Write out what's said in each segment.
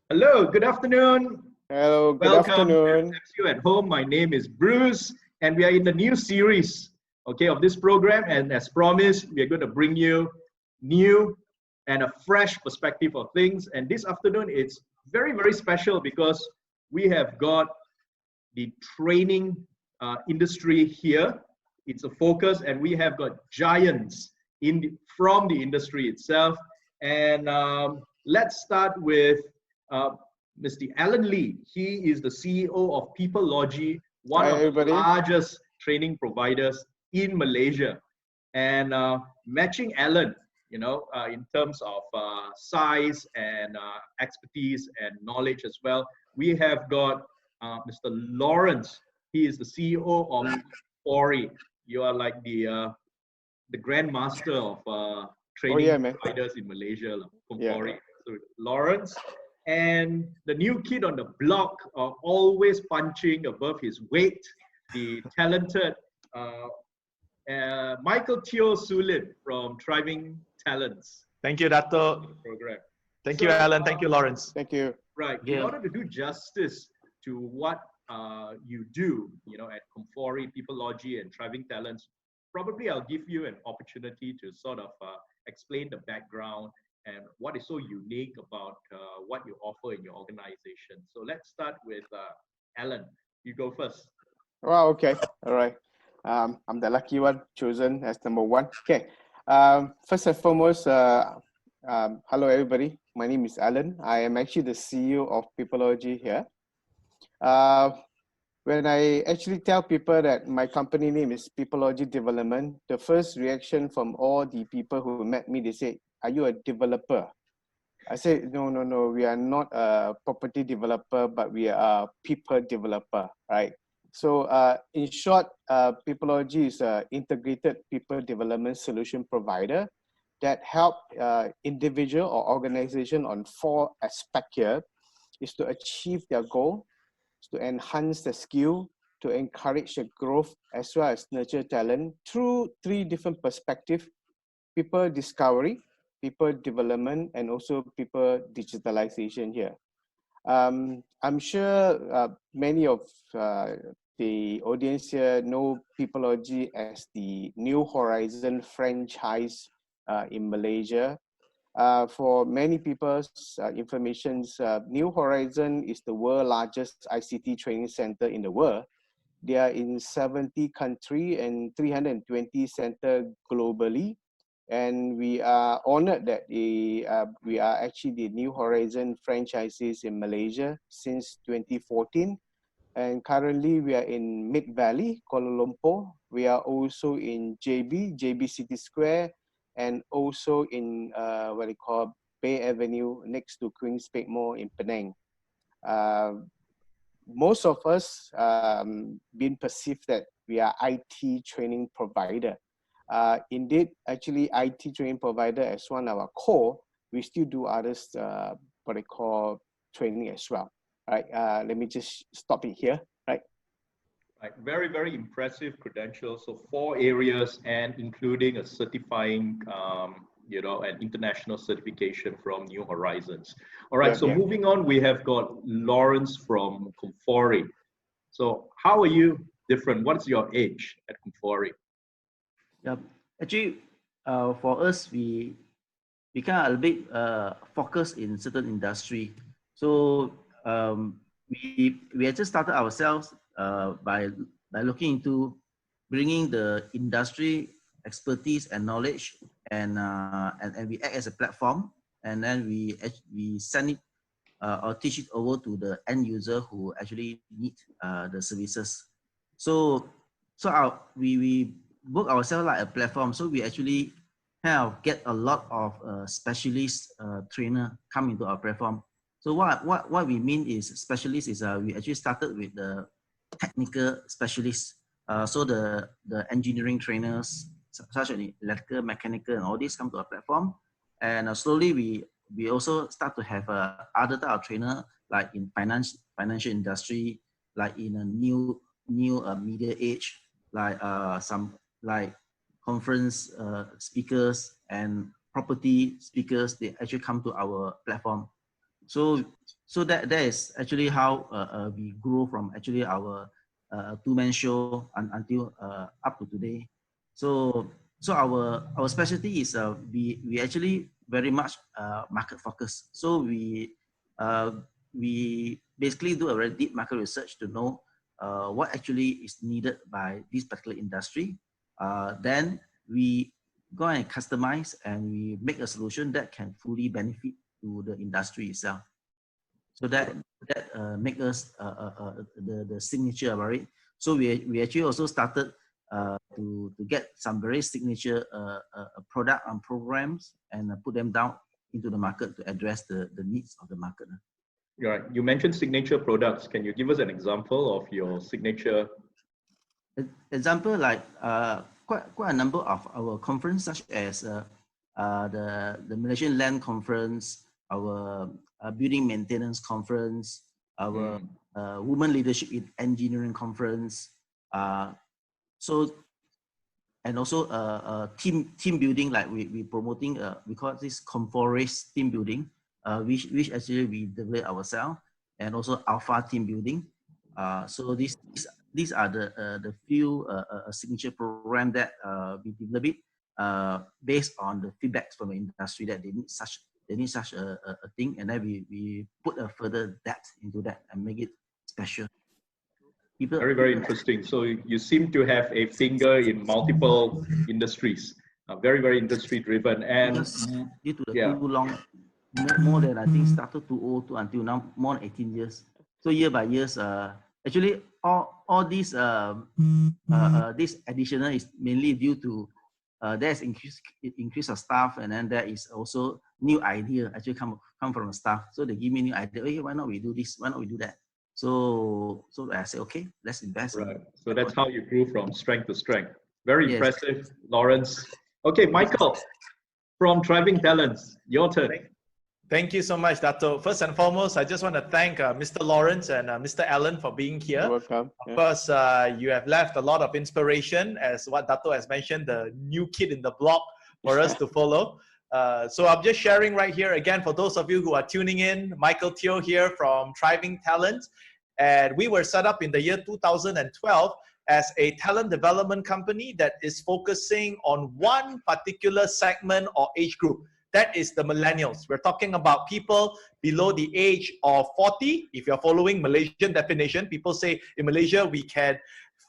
Hello, good afternoon. Hello, good Welcome to afternoon. MCO at Home. My name is Bruce, and we are in the new series, of this program. And as promised, we are going to bring you new and a fresh perspective of things. And this afternoon, it's very, very special because we have got the training industry here. It's a focus, and we have got giants from the industry itself. And let's start with uh, Mr. Alan Lee. He is the CEO of Peoplelogy, one Hi, of the everybody. largest training providers in Malaysia. And matching Alan, in terms of size and expertise and knowledge as well, we have got Mr. Lawrence. He is the CEO of Ori. You are like the grandmaster of Oh, training yeah, man. providers in Malaysia, Yeah. Ori. So Lawrence, and the new kid on the block, always punching above his weight, the talented Michael Teo Sulin from Thriving Talents Thank you, Dato. program. Thank you, Alan. Thank you, Lawrence. Thank you. Right. In order to do justice to what you do, at Comfori, Peoplelogy, and Thriving Talents, probably I'll give you an opportunity to sort of explain the background and what is so unique about what you offer in your organization. So let's start with Alan. You go first. Wow, okay. All right. I'm the lucky one chosen as number one. Okay. First and foremost, hello, everybody. My name is Alan. I am actually the CEO of Peoplelogy here. When I actually tell people that my company name is Peoplelogy Development, the first reaction from all the people who met me, they say, "Are you a developer?" I said, no, we are not a property developer, but we are a people developer, right? So in short, Peoplelogy is an integrated people development solution provider that help individual or organization on four aspects here, is to achieve their goal, to enhance the skill, to encourage the growth, as well as nurture talent through three different perspectives: people discovery, people development, and also people digitalization here. I'm sure many of the audience here know Peoplelogy as the New Horizon franchise in Malaysia. For many people's information, New Horizon is the world's largest ICT training center in the world. They are in 70 countries and 320 centers globally. And we are honored that we are actually the New Horizon franchises in Malaysia since 2014. And currently we are in Mid Valley, Kuala Lumpur. We are also in JB City Square, and also in what they call Bay Avenue next to Queen's Peak Mall in Penang. Most of us been perceived that we are IT training provider. Indeed, actually, IT training provider as one of our core, we still do others, what they call training as well. All right, let me just stop it here. Right. Right. Very, very impressive credentials. So 4 areas, and including a certifying, an international certification from New Horizons. All right. Yeah. Moving on, we have got Lawrence from Comfori. So how are you different? What's your age at Comfori? Yeah, actually, for us, we kind of a bit focused in certain industry. So we had just started ourselves by looking into bringing the industry expertise and knowledge, and we act as a platform, and then we send it or teach it over to the end user who actually need the services. So we book ourselves like a platform. So we actually kind of get a lot of specialist trainer come into our platform. So what we mean is specialist is we actually started with the technical specialists. So the engineering trainers, such as electrical, mechanical, and all these come to our platform. And slowly we also start to have other type of trainer, like in financial industry, like in a new media age, like some like conference speakers and property speakers. They actually come to our platform. So that is actually how we grow from actually our two-man show until up to today. So our specialty is we actually very much market focused. So we basically do a very deep market research to know what actually is needed by this particular industry. Then we go and customize and we make a solution that can fully benefit to the industry itself. So that make us the signature about it. So we actually also started to get some very signature product and programs and put them down into the market to address the needs of the market. Right. You mentioned signature products. Can you give us an example of your signature? Example like quite a number of our conference, such as the Malaysian Land Conference, our Building Maintenance Conference, our Women Leadership in Engineering Conference. So, and also team building, like we promoting, we call this Conforest team building, which actually we develop ourselves, and also Alpha team building. So these are the few signature program that we develop based on the feedbacks from the industry that they need such a thing, and then we put a further depth into that and make it special. Very interesting. So you seem to have a finger in multiple industries, very industry driven, and due to the too long, more than I think started 2002 until now, more than 18 years. So year by years, actually all these this additional is mainly due to there's increase of staff, and then there is also new idea actually come from the staff. So they give me new idea. Hey, why not we do this? Why not we do that? So I say, okay, let's invest. Right. So that's how you grew from strength to strength. Very impressive, Lawrence. Okay, Michael, from Thriving Talents, your turn. Thank you so much, Dato. First and foremost, I just want to thank Mr. Lawrence and Mr. Alan for being here. You're welcome. Of course, you have left a lot of inspiration, as what Dato has mentioned, the new kid in the block for us to follow. So I'm just sharing right here again for those of you who are tuning in. Michael Teo here from Thriving Talent, and we were set up in the year 2012 as a talent development company that is focusing on one particular segment or age group. That is the millennials. We're talking about people below the age of 40. If you're following Malaysian definition, people say in Malaysia we can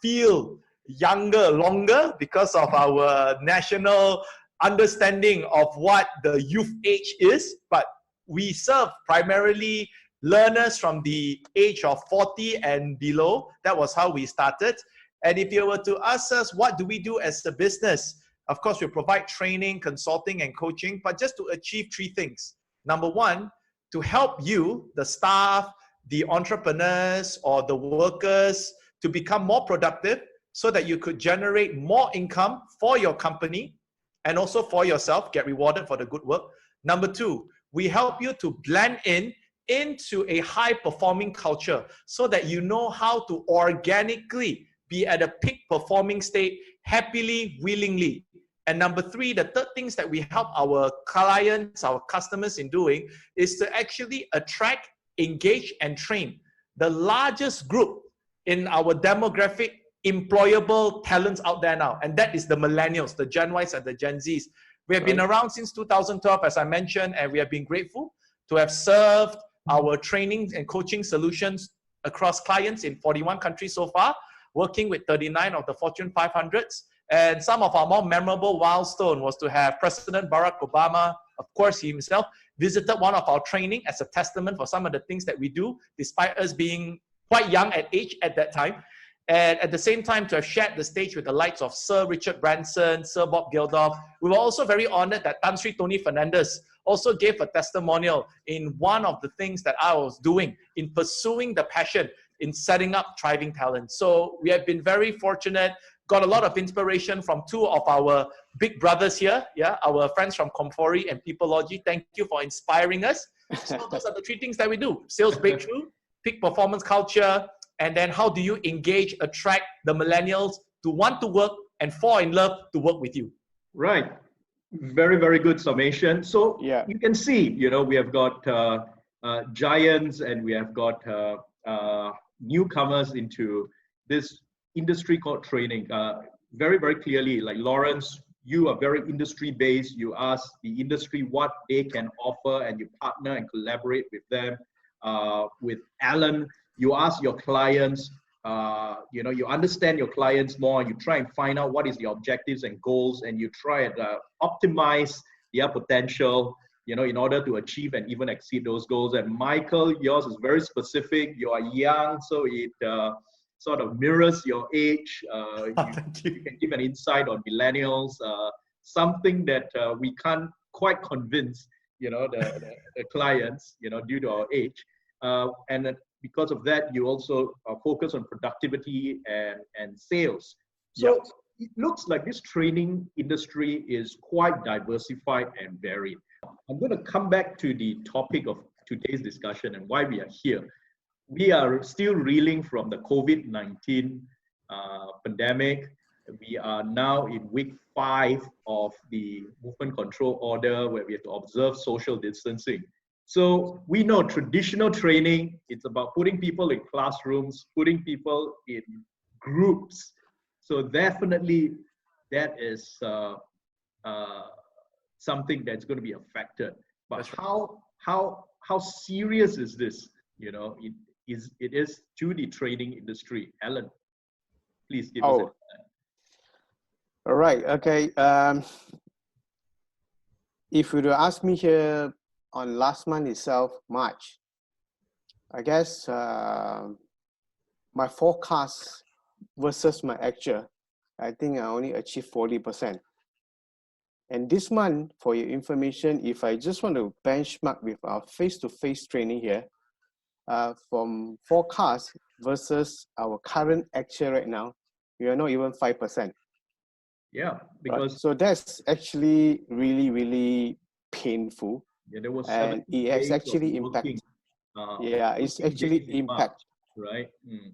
feel younger longer because of our national understanding of what the youth age is. But we serve primarily learners from the age of 40 and below. That was how we started. And if you were to ask us, what do we do as a business? Of course, we provide training, consulting, and coaching, but just to achieve three things. Number one, to help you, the staff, the entrepreneurs, or the workers, to become more productive so that you could generate more income for your company and also for yourself, get rewarded for the good work. Number two, we help you to blend into a high-performing culture so that you know how to organically be at a peak performing state happily, willingly. And number three, the third things that we help our clients, our customers in doing is to actually attract, engage, and train the largest group in our demographic employable talents out there now. And that is the millennials, the Gen Ys and the Gen Zs. We have been around since 2012, as I mentioned, and we have been grateful to have served our training and coaching solutions across clients in 41 countries so far, working with 39 of the Fortune 500s. And some of our more memorable milestone was to have President Barack Obama, of course, he himself, visited one of our training as a testament for some of the things that we do, despite us being quite young at age at that time. And at the same time, to have shared the stage with the likes of Sir Richard Branson, Sir Bob Geldof. We were also very honored that Tan Sri Tony Fernandez also gave a testimonial in one of the things that I was doing in pursuing the passion in setting up Thriving Talent. So we have been very fortunate, got a lot of inspiration from two of our big brothers here, our friends from Comfori and Peopleology. Thank you for inspiring us. So those are the three things that we do: sales breakthrough, peak performance culture, and then how do you engage, attract the millennials to want to work and fall in love to work with you. Right. Very good summation. So you can see, we have got giants and we have got newcomers into this industry called training. Very, very clearly, like Lawrence, you are very industry based. You ask the industry what they can offer and you partner and collaborate with them. With Alan, you ask your clients, you understand your clients more, you try and find out what is the objectives and goals and you try and optimize their potential, in order to achieve and even exceed those goals. And Michael, yours is very specific. You are young, so it sort of mirrors your age. You can give an insight on millennials, something that we can't quite convince, the clients, due to our age. And because of that, you also focus on productivity and sales. So it looks like this training industry is quite diversified and varied. I'm going to come back to the topic of today's discussion and why we are here. We are still reeling from the COVID-19 pandemic. We are now in week 5 of the movement control order where we have to observe social distancing. So we know traditional training, it's about putting people in classrooms, putting people in groups. So definitely that is something that's going to be affected. But how serious is this? It is to the training industry. Alan, please give us all right. Okay. If you were to ask me here on last month itself, March, I guess my forecast versus my actual, I think I only achieved 40%. And this month, for your information, if I just want to benchmark with our face-to-face training here, from forecast versus our current actual right now, we are not even 5%. Yeah, because right? So that's actually really, really painful. Yeah, there was and it has actually impacted. It's actually impact. Right.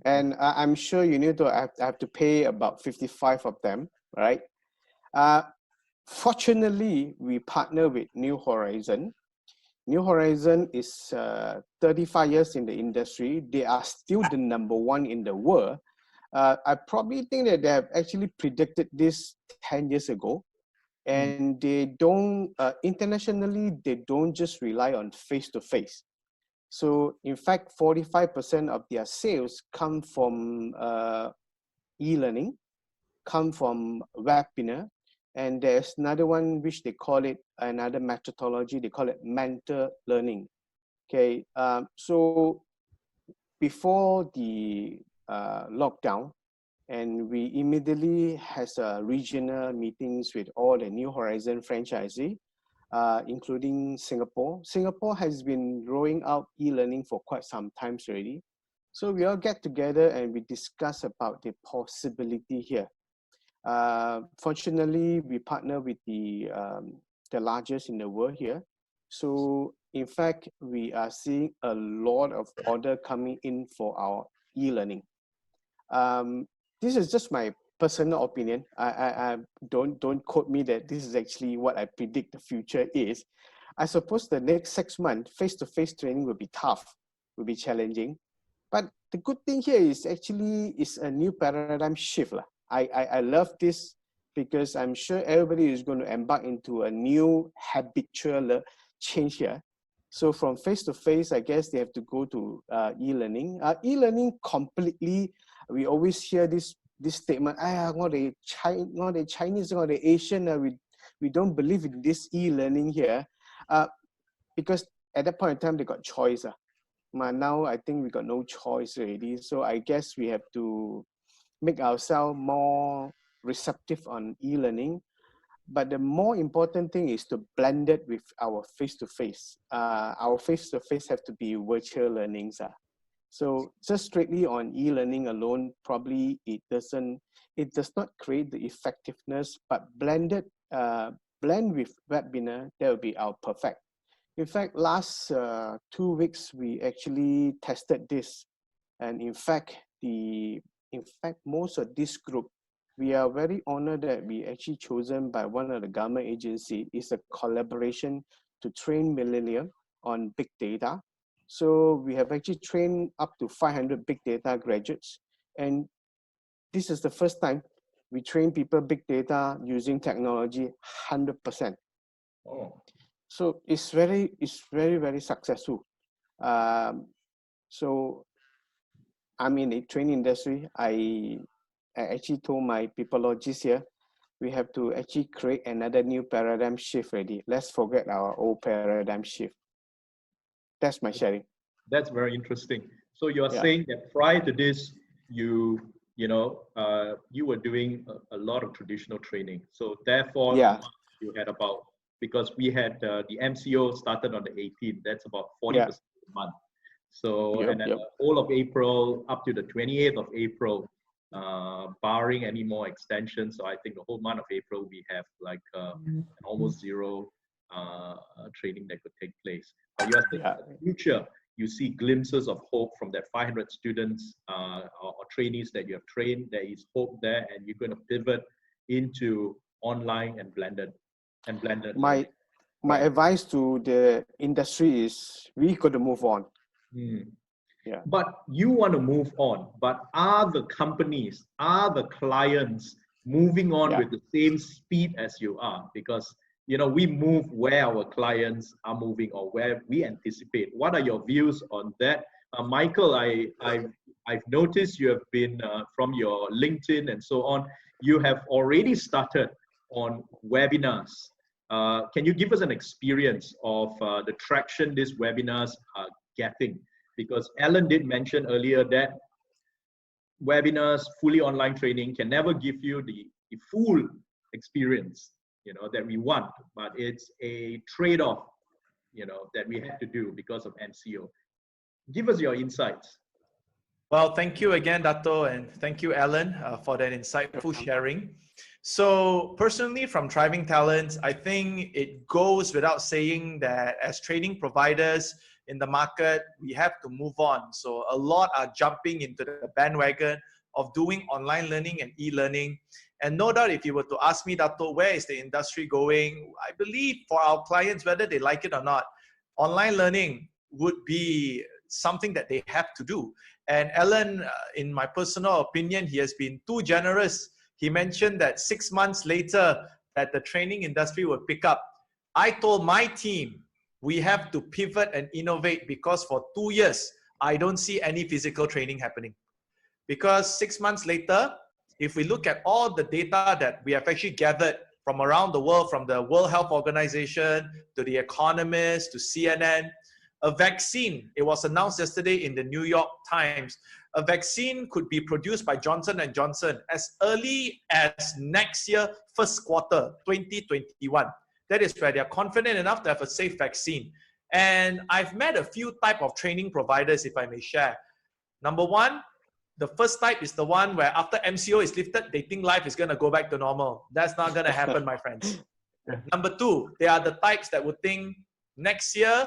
And I'm sure you need to have to pay about 55 of them, right? Fortunately, we partner with New Horizon. New Horizon is 35 years in the industry. They are still the #1 in the world. I probably think that they have actually predicted this 10 years ago. And they don't, internationally, they don't just rely on face-to-face. So in fact, 45% of their sales come from e-learning, come from webinar, and there's another one which they call it, another methodology, they call it mentor learning. Okay, so before the lockdown, and we immediately has regional meetings with all the New Horizon franchisee, including Singapore. Singapore has been rolling out e-learning for quite some time already. So we all get together and we discuss about the possibility here. Fortunately, we partner with the largest in the world here. So in fact, we are seeing a lot of order coming in for our e-learning. This is just my personal opinion. I don't quote me that this is actually what I predict the future is. I suppose the next 6 months, face-to-face training will be tough, will be challenging. But the good thing here is actually it's a new paradigm shift. I love this because I'm sure everybody is going to embark into a new habitual change here. So from face-to-face, I guess they have to go to e-learning. E-learning completely, we always hear this statement, the Chinese, the Asian, we don't believe in this e-learning here. Because at that point in time, they got choice. But now I think we got no choice already. So I guess we have to make ourselves more receptive on e-learning. But the more important thing is to blend it with our face-to-face. Our face-to-face have to be virtual learnings. So just strictly on e-learning alone, probably it does not create the effectiveness, but blend with webinar, that will be our perfect. In fact, last 2 weeks, we actually tested this. And in fact, most of this group, we are very honored that we actually chosen by one of the government agency. It's a collaboration to train millennials on big data. So we have actually trained up to 500 big data graduates. And this is the first time we train people big data using technology 100%. Oh, So it's very, very successful. So I'm in the training industry. I actually told my peopleologists here, we have to actually create another new paradigm shift already. Let's forget our old paradigm shift. That's my sharing. that's very interesting. So you are Yeah. saying that prior to this, you were doing a lot of traditional training. So therefore, Yeah. you had about, because we had the MCO started on the 18th. That's about 40% Yeah. of the month. So, Yep, and then yep. the whole of April up to the 28th of April, barring any more extensions. So I think the whole month of April, we have like an almost zero training that could take place. But you are saying Yeah. in the future, you see glimpses of hope from that 500 students or trainees that you have trained. There is hope there, and you're going to pivot into online and blended learning. My Right. advice to the industry is we got to move on. Yeah. But you want to move on, but are the companies, are the clients moving on Yeah. with the same speed as you are? Because we move where our clients are moving or where we anticipate. What are your views on that? Michael, I've noticed you have been from your LinkedIn and so on, you have already started on webinars. Can you give us an experience of the traction these webinars are getting? Because Alan did mention earlier that webinars, fully online training can never give you the full experience, that we want, but it's a trade-off, that we have to do because of MCO. Give us your insights. Well, thank you again, Dato, and thank you, Alan, for that insightful sharing. So personally, from Thriving Talents, I think it goes without saying that as training providers in the market, we have to move on. So a lot are jumping into the bandwagon of doing online learning and e-learning. And no doubt, if you were to ask me, Dato, where is the industry going? I believe for our clients, whether they like it or not, online learning would be something that they have to do. And Alan, in my personal opinion, he has been too generous. He mentioned that 6 months later that the training industry will pick up. I told my team, we have to pivot and innovate because for 2 years, I don't see any physical training happening. Because 6 months later, if we look at all the data that we have actually gathered from around the world, from the World Health Organization to The Economist to CNN, a vaccine, it was announced yesterday in the New York Times, a vaccine could be produced by Johnson & Johnson as early as next year, first quarter, 2021. That is where they're confident enough to have a safe vaccine. And I've met a few type of training providers, if I may share. Number one, the first type is the one where after MCO is lifted, they think life is going to go back to normal. That's not going to happen, my friends. Number two, they are the types that would think next year,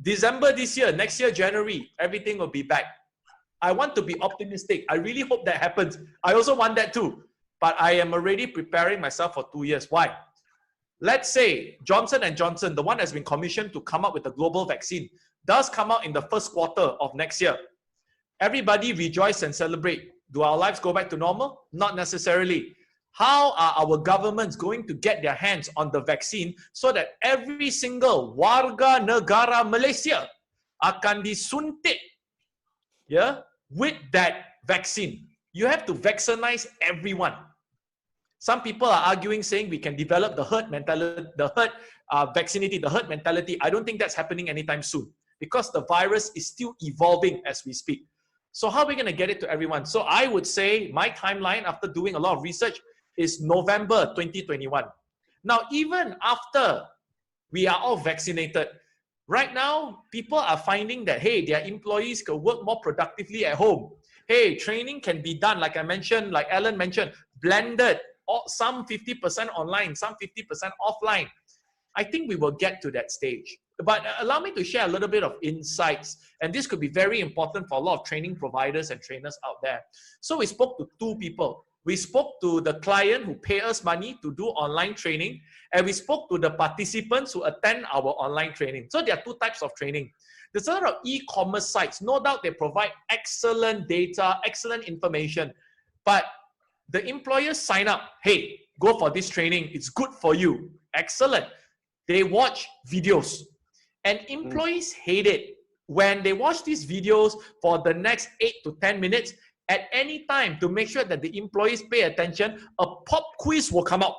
December this year, next year, January, everything will be back. I want to be optimistic. I really hope that happens. I also want that too. But I am already preparing myself for 2 years. Why? Let's say Johnson & Johnson, the one that's been commissioned to come up with a global vaccine, does come out in the first quarter of next year. Everybody rejoice and celebrate. Do our lives go back to normal? Not necessarily. How are our governments going to get their hands on the vaccine so that every single warga negara Malaysia akan disuntik, with that vaccine? You have to vaccinize everyone. Some people are arguing, saying we can develop the herd mentality, the herd vaccinity, the herd mentality. I don't think that's happening anytime soon because the virus is still evolving as we speak. So how are we going to get it to everyone? So I would say my timeline after doing a lot of research is November 2021. Now, even after we are all vaccinated, right now, people are finding that, hey, their employees can work more productively at home. Hey, training can be done, like I mentioned, like Alan mentioned, blended, some 50% online, some 50% offline. I think we will get to that stage. But allow me to share a little bit of insights. And this could be very important for a lot of training providers and trainers out there. So we spoke to two people. We spoke to the client who pay us money to do online training, and we spoke to the participants who attend our online training. So there are two types of training. There's a lot of e-commerce sites. No doubt they provide excellent data, excellent information, but the employers sign up, hey, go for this training. It's good for you. Excellent. They watch videos, and employees hate it when they watch these videos for the next 8 to 10 minutes. At any time, to make sure that the employees pay attention, a pop quiz will come out.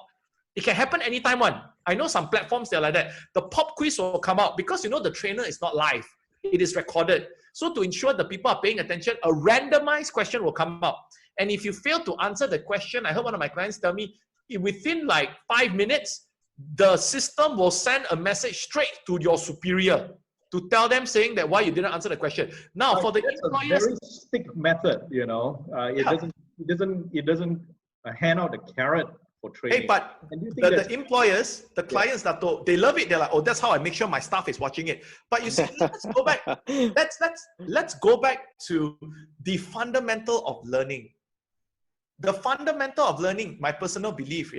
It can happen anytime one. I know some platforms, they're like that. The pop quiz will come out because the trainer is not live. It is recorded. So to ensure the people are paying attention, a randomized question will come out. And if you fail to answer the question, I heard one of my clients tell me, within like 5 minutes, the system will send a message straight to your superior to tell them saying that why you didn't answer the question. Now, for the employers, a very stick method, it doesn't hand out a carrot for training. Hey, but the employers, the clients that they love it. They're like, oh, that's how I make sure my staff is watching it. But you see, let's go back. Let's go back to the fundamental of learning. The fundamental of learning, my personal belief,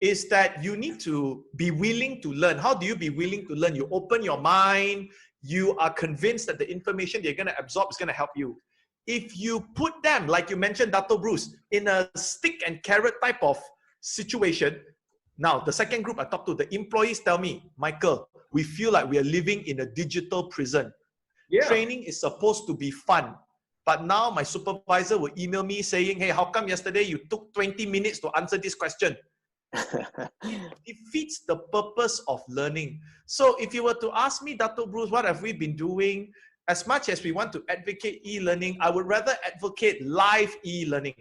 is that you need to be willing to learn. How do you be willing to learn? You open your mind. You are convinced that the information you're going to absorb is going to help you. If you put them, like you mentioned, Dato' Bruce, in a stick and carrot type of situation. Now, the second group I talked to, the employees tell me, Michael, we feel like we are living in a digital prison. Yeah. Training is supposed to be fun. But now my supervisor will email me saying, hey, how come yesterday you took 20 minutes to answer this question? It defeats the purpose of learning. So if you were to ask me, Dato' Bruce, what have we been doing? As much as we want to advocate e-learning, I would rather advocate live e-learning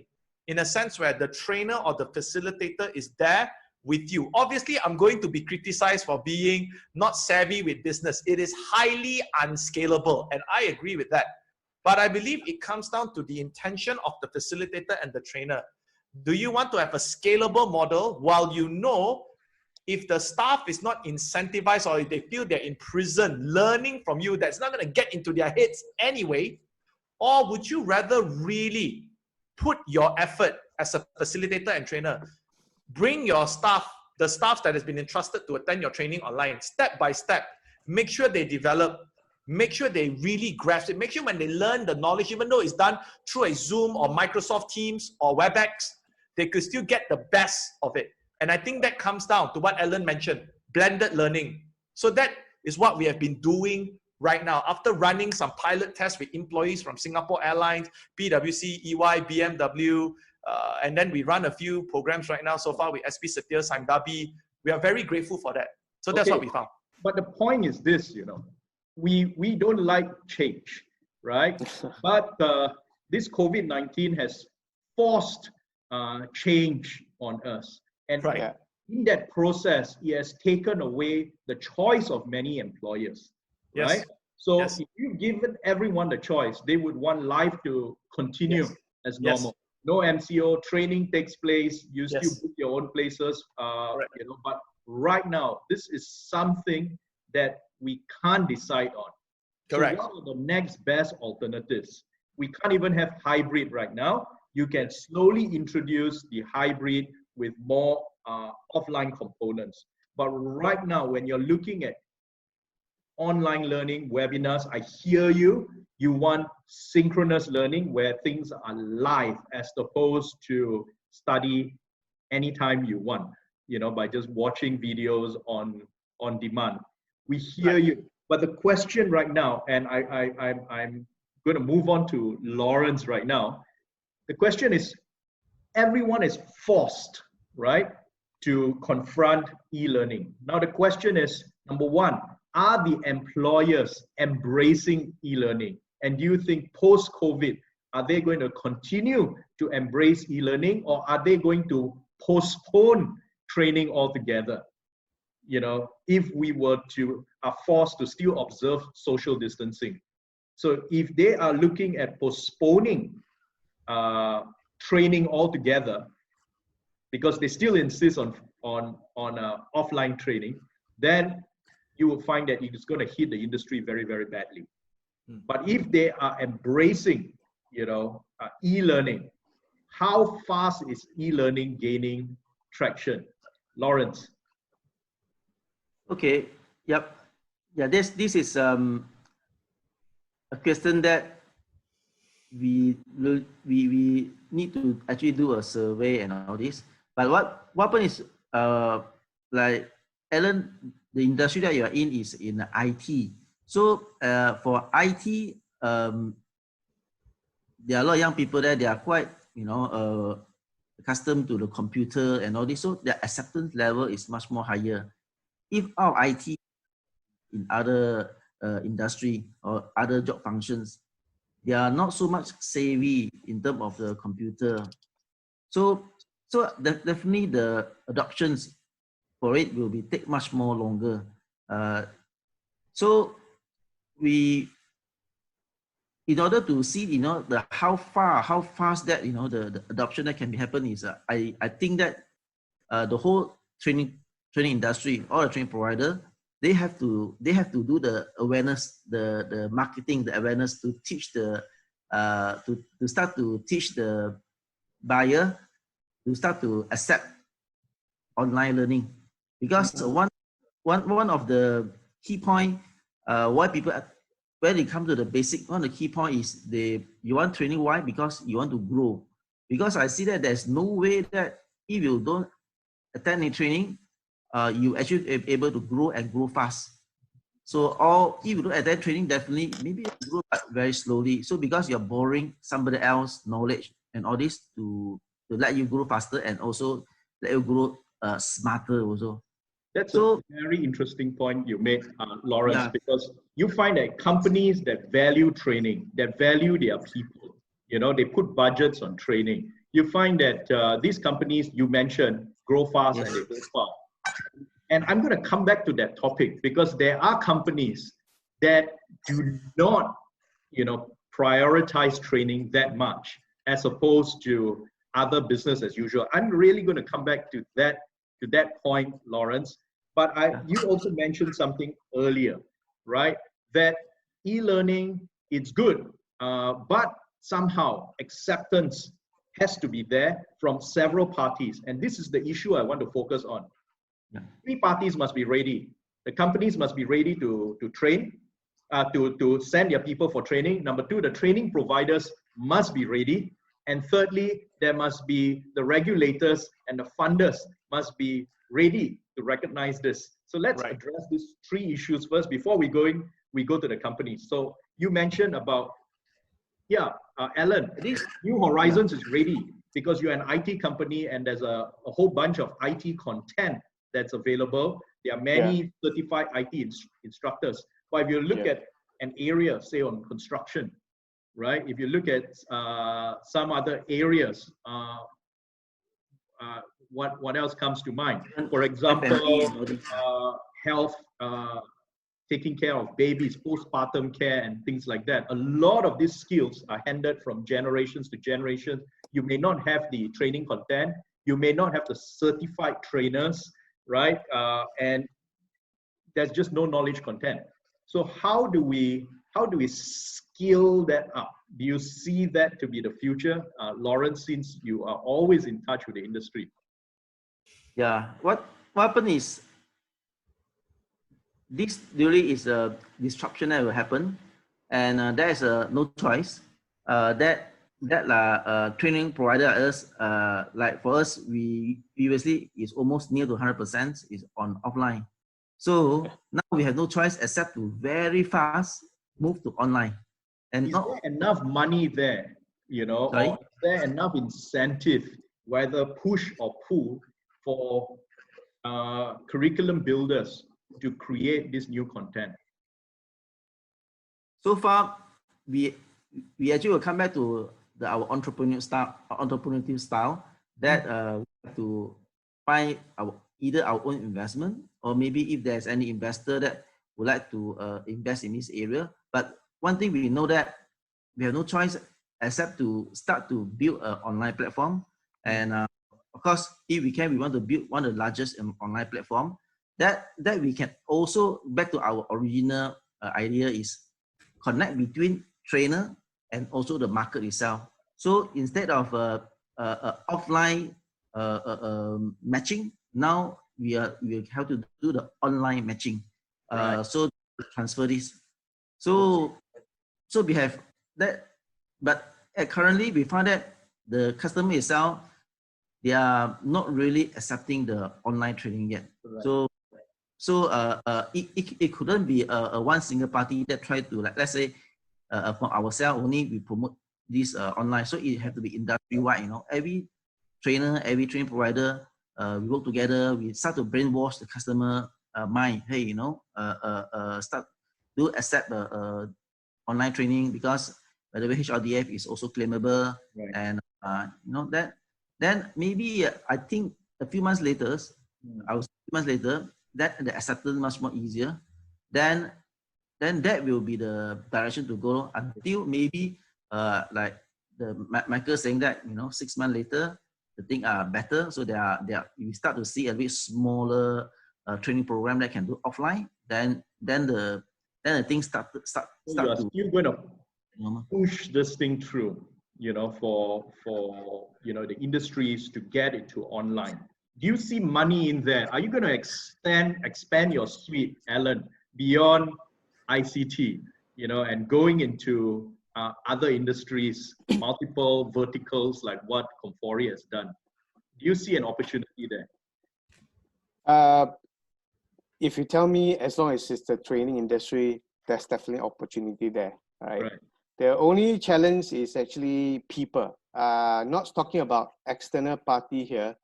in a sense where the trainer or the facilitator is there with you. Obviously, I'm going to be criticized for being not savvy with business. It is highly unscalable, and I agree with that. But I believe it comes down to the intention of the facilitator and the trainer. Do you want to have a scalable model while if the staff is not incentivized or if they feel they're in prison learning from you, that's not going to get into their heads anyway? Or would you rather really put your effort as a facilitator and trainer, bring your staff, the staff that has been entrusted to attend your training online, step by step, make sure they develop, make sure they really grasp it, make sure when they learn the knowledge, even though it's done through a Zoom or Microsoft Teams or WebEx, they could still get the best of it. And I think that comes down to what Alan mentioned, blended learning. So that is what we have been doing right now. After running some pilot tests with employees from Singapore Airlines, PwC, EY, BMW, and then we run a few programs right now so far with SP Setia, Saimdabi. We are very grateful for that. So that's what we found. But the point is this, we don't like change, right? But this COVID-19 has forced change on us. And in that process, it has taken away the choice of many employers, right? So if you've given everyone the choice, they would want life to continue as normal. No MCO, training takes place, you still book your own places, but right now, this is something that we can't decide on. Correct. So what are the next best alternatives? We can't even have hybrid right now. You can slowly introduce the hybrid with more offline components. But right now, when you're looking at online learning, webinars, I hear you. You want synchronous learning where things are live as opposed to study anytime you want, by just watching videos on demand. We hear you. But the question right now, and I'm going to move on to Lawrence right now. The question is, everyone is forced, right, to confront e-learning. Now the question is, number one, are the employers embracing e-learning? And do you think post-COVID, are they going to continue to embrace e-learning, or are they going to postpone training altogether? If we are forced to still observe social distancing. So if they are looking at postponing training altogether, because they still insist on offline training, then you will find that it is going to hit the industry very, very badly. But if they are embracing, e-learning, how fast is e-learning gaining traction? Lawrence. Okay. Yep. Yeah. This is a question that we need to actually do a survey and all this. But what happens is like Alan, the industry that you are in is in IT. So for IT, there are a lot of young people there. They are quite accustomed to the computer and all this. So their acceptance level is much more higher. If our IT in other industry or other job functions, they are not so much savvy in terms of the computer. So definitely the adoptions for it will be take much more longer. So we, in order to see, the how fast that, the adoption that can be happen is, I think that the whole training industry or the training provider, they have to do the awareness, the marketing, the awareness to teach the to start to teach the buyer to start to accept online learning, because one of the key point why people, when it comes to the basic, one of the key point is you want training. Why? Because you want to grow. Because I see that there's no way that if you don't attend a training, you actually be able to grow and grow fast. So, or if you don't attend training, definitely maybe you grow very slowly. So because you're borrowing somebody else knowledge and all this to let you grow faster and also let you grow smarter also. That's a very interesting point you made, Lawrence, because you find that companies that value training, that value their people, they put budgets on training. You find that these companies you mentioned grow fast and they go far. And I'm going to come back to that topic because there are companies that do not, prioritize training that much as opposed to other business as usual. I'm really going to come back to that point, Lawrence. But you also mentioned something earlier, right? That e-learning, it's good, but somehow acceptance has to be there from several parties. And this is the issue I want to focus on. Three parties must be ready. The companies must be ready to train, to send their people for training. Number two, the training providers must be ready. And thirdly, there must be the regulators and the funders must be ready to recognize this. So let's address these three issues first before we go to the companies. So you mentioned about, Alan, New Horizons is ready because you're an IT company and there's a whole bunch of IT content that's available. There are many certified IT instructors. But if you look at an area, say on construction, right? If you look at some other areas, what else comes to mind? For example, health, taking care of babies, postpartum care and things like that. A lot of these skills are handed from generations to generations. You may not have the training content. You may not have the certified trainers, right? And there's just no knowledge content. So how do we scale that up? Do you see that to be the future, Lawrence, since you are always in touch with the industry? Yeah, what happened is this really is a disruption that will happen, and there is no choice. That training provider us, like for us, we previously is almost near to 100% is on offline. So now we have no choice except to very fast move to online. And is there enough money there, or is there enough incentive, whether push or pull, for curriculum builders to create this new content? So far, we actually will come back to our entrepreneurial style that we have to find either our own investment or maybe if there's any investor that would like to invest in this area. But one thing we know that we have no choice except to start to build an online platform. And of course, if we can, we want to build one of the largest online platform that we can also, back to our original idea, is connect between trainer and also the market itself. So instead of offline matching. Now we have to do the online matching. So transfer this. So we have that, but currently we found that the customer itself, they are not really accepting the online training yet. So it couldn't be a one single party that tried to, like, let's say from ourselves only we promote this online. So it have to be industry wide. You know, every trainer, every training provider, we work together. We start to brainwash the customer mind. Hey, you know, start to accept online training, because by the way, HRDF is also claimable, and you know that. Then maybe I think a few months later, that the acceptance much more easier. Then that will be the direction to go until maybe like the Michael saying that, you know, 6 months later the things are better. So we start to see a bit smaller training program that can do offline. Then the things start to you're still going to push this thing through, you know, for you know, the industries to get into online. Do you see money in there? Are you going to expand your suite, Alan, beyond ICT, you know, and going into other industries, multiple verticals, like what Comfori has done? Do you see an opportunity there? If you tell me, as long as it's the training industry, there's definitely opportunity there, right? The only challenge is actually people. Not talking about external party here.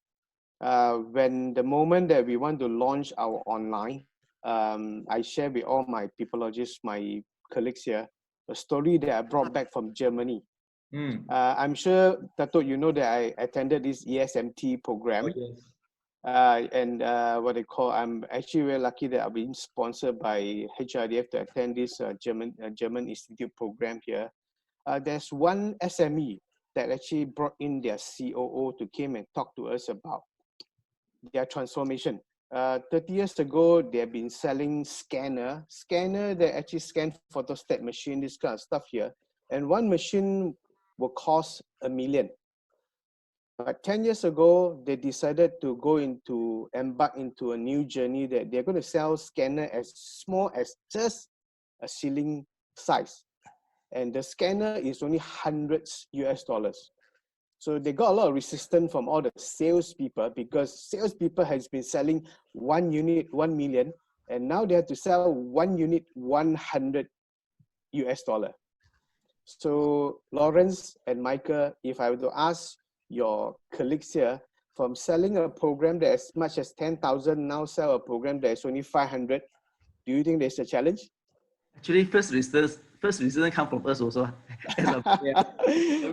When the moment that we want to launch our online, I share with all my peopleologists, my colleagues here, a story that I brought back from Germany. I'm sure, Dato', you know that I attended this ESMT program. And what they call, I'm actually very lucky that I've been sponsored by HRDF to attend this German Institute program here. There's one SME that actually brought in their COO to came and talk to us about their transformation. 30 years ago, they've been selling scanner that actually scan photostat machine, this kind of stuff here. And one machine will cost $1 million. But 10 years ago, they decided to embark into a new journey that they're going to sell scanner as small as just a ceiling size. And the scanner is only hundreds US dollars. So they got a lot of resistance from all the salespeople, because salespeople has been selling one unit, 1 million, and now they have to sell one unit, 100 US dollar. So Lawrence and Michael, if I were to ask your colleagues here, from selling a program that as much as 10,000, now sell a program that is only 500, do you think there's a challenge? Actually, first resistance come from us also.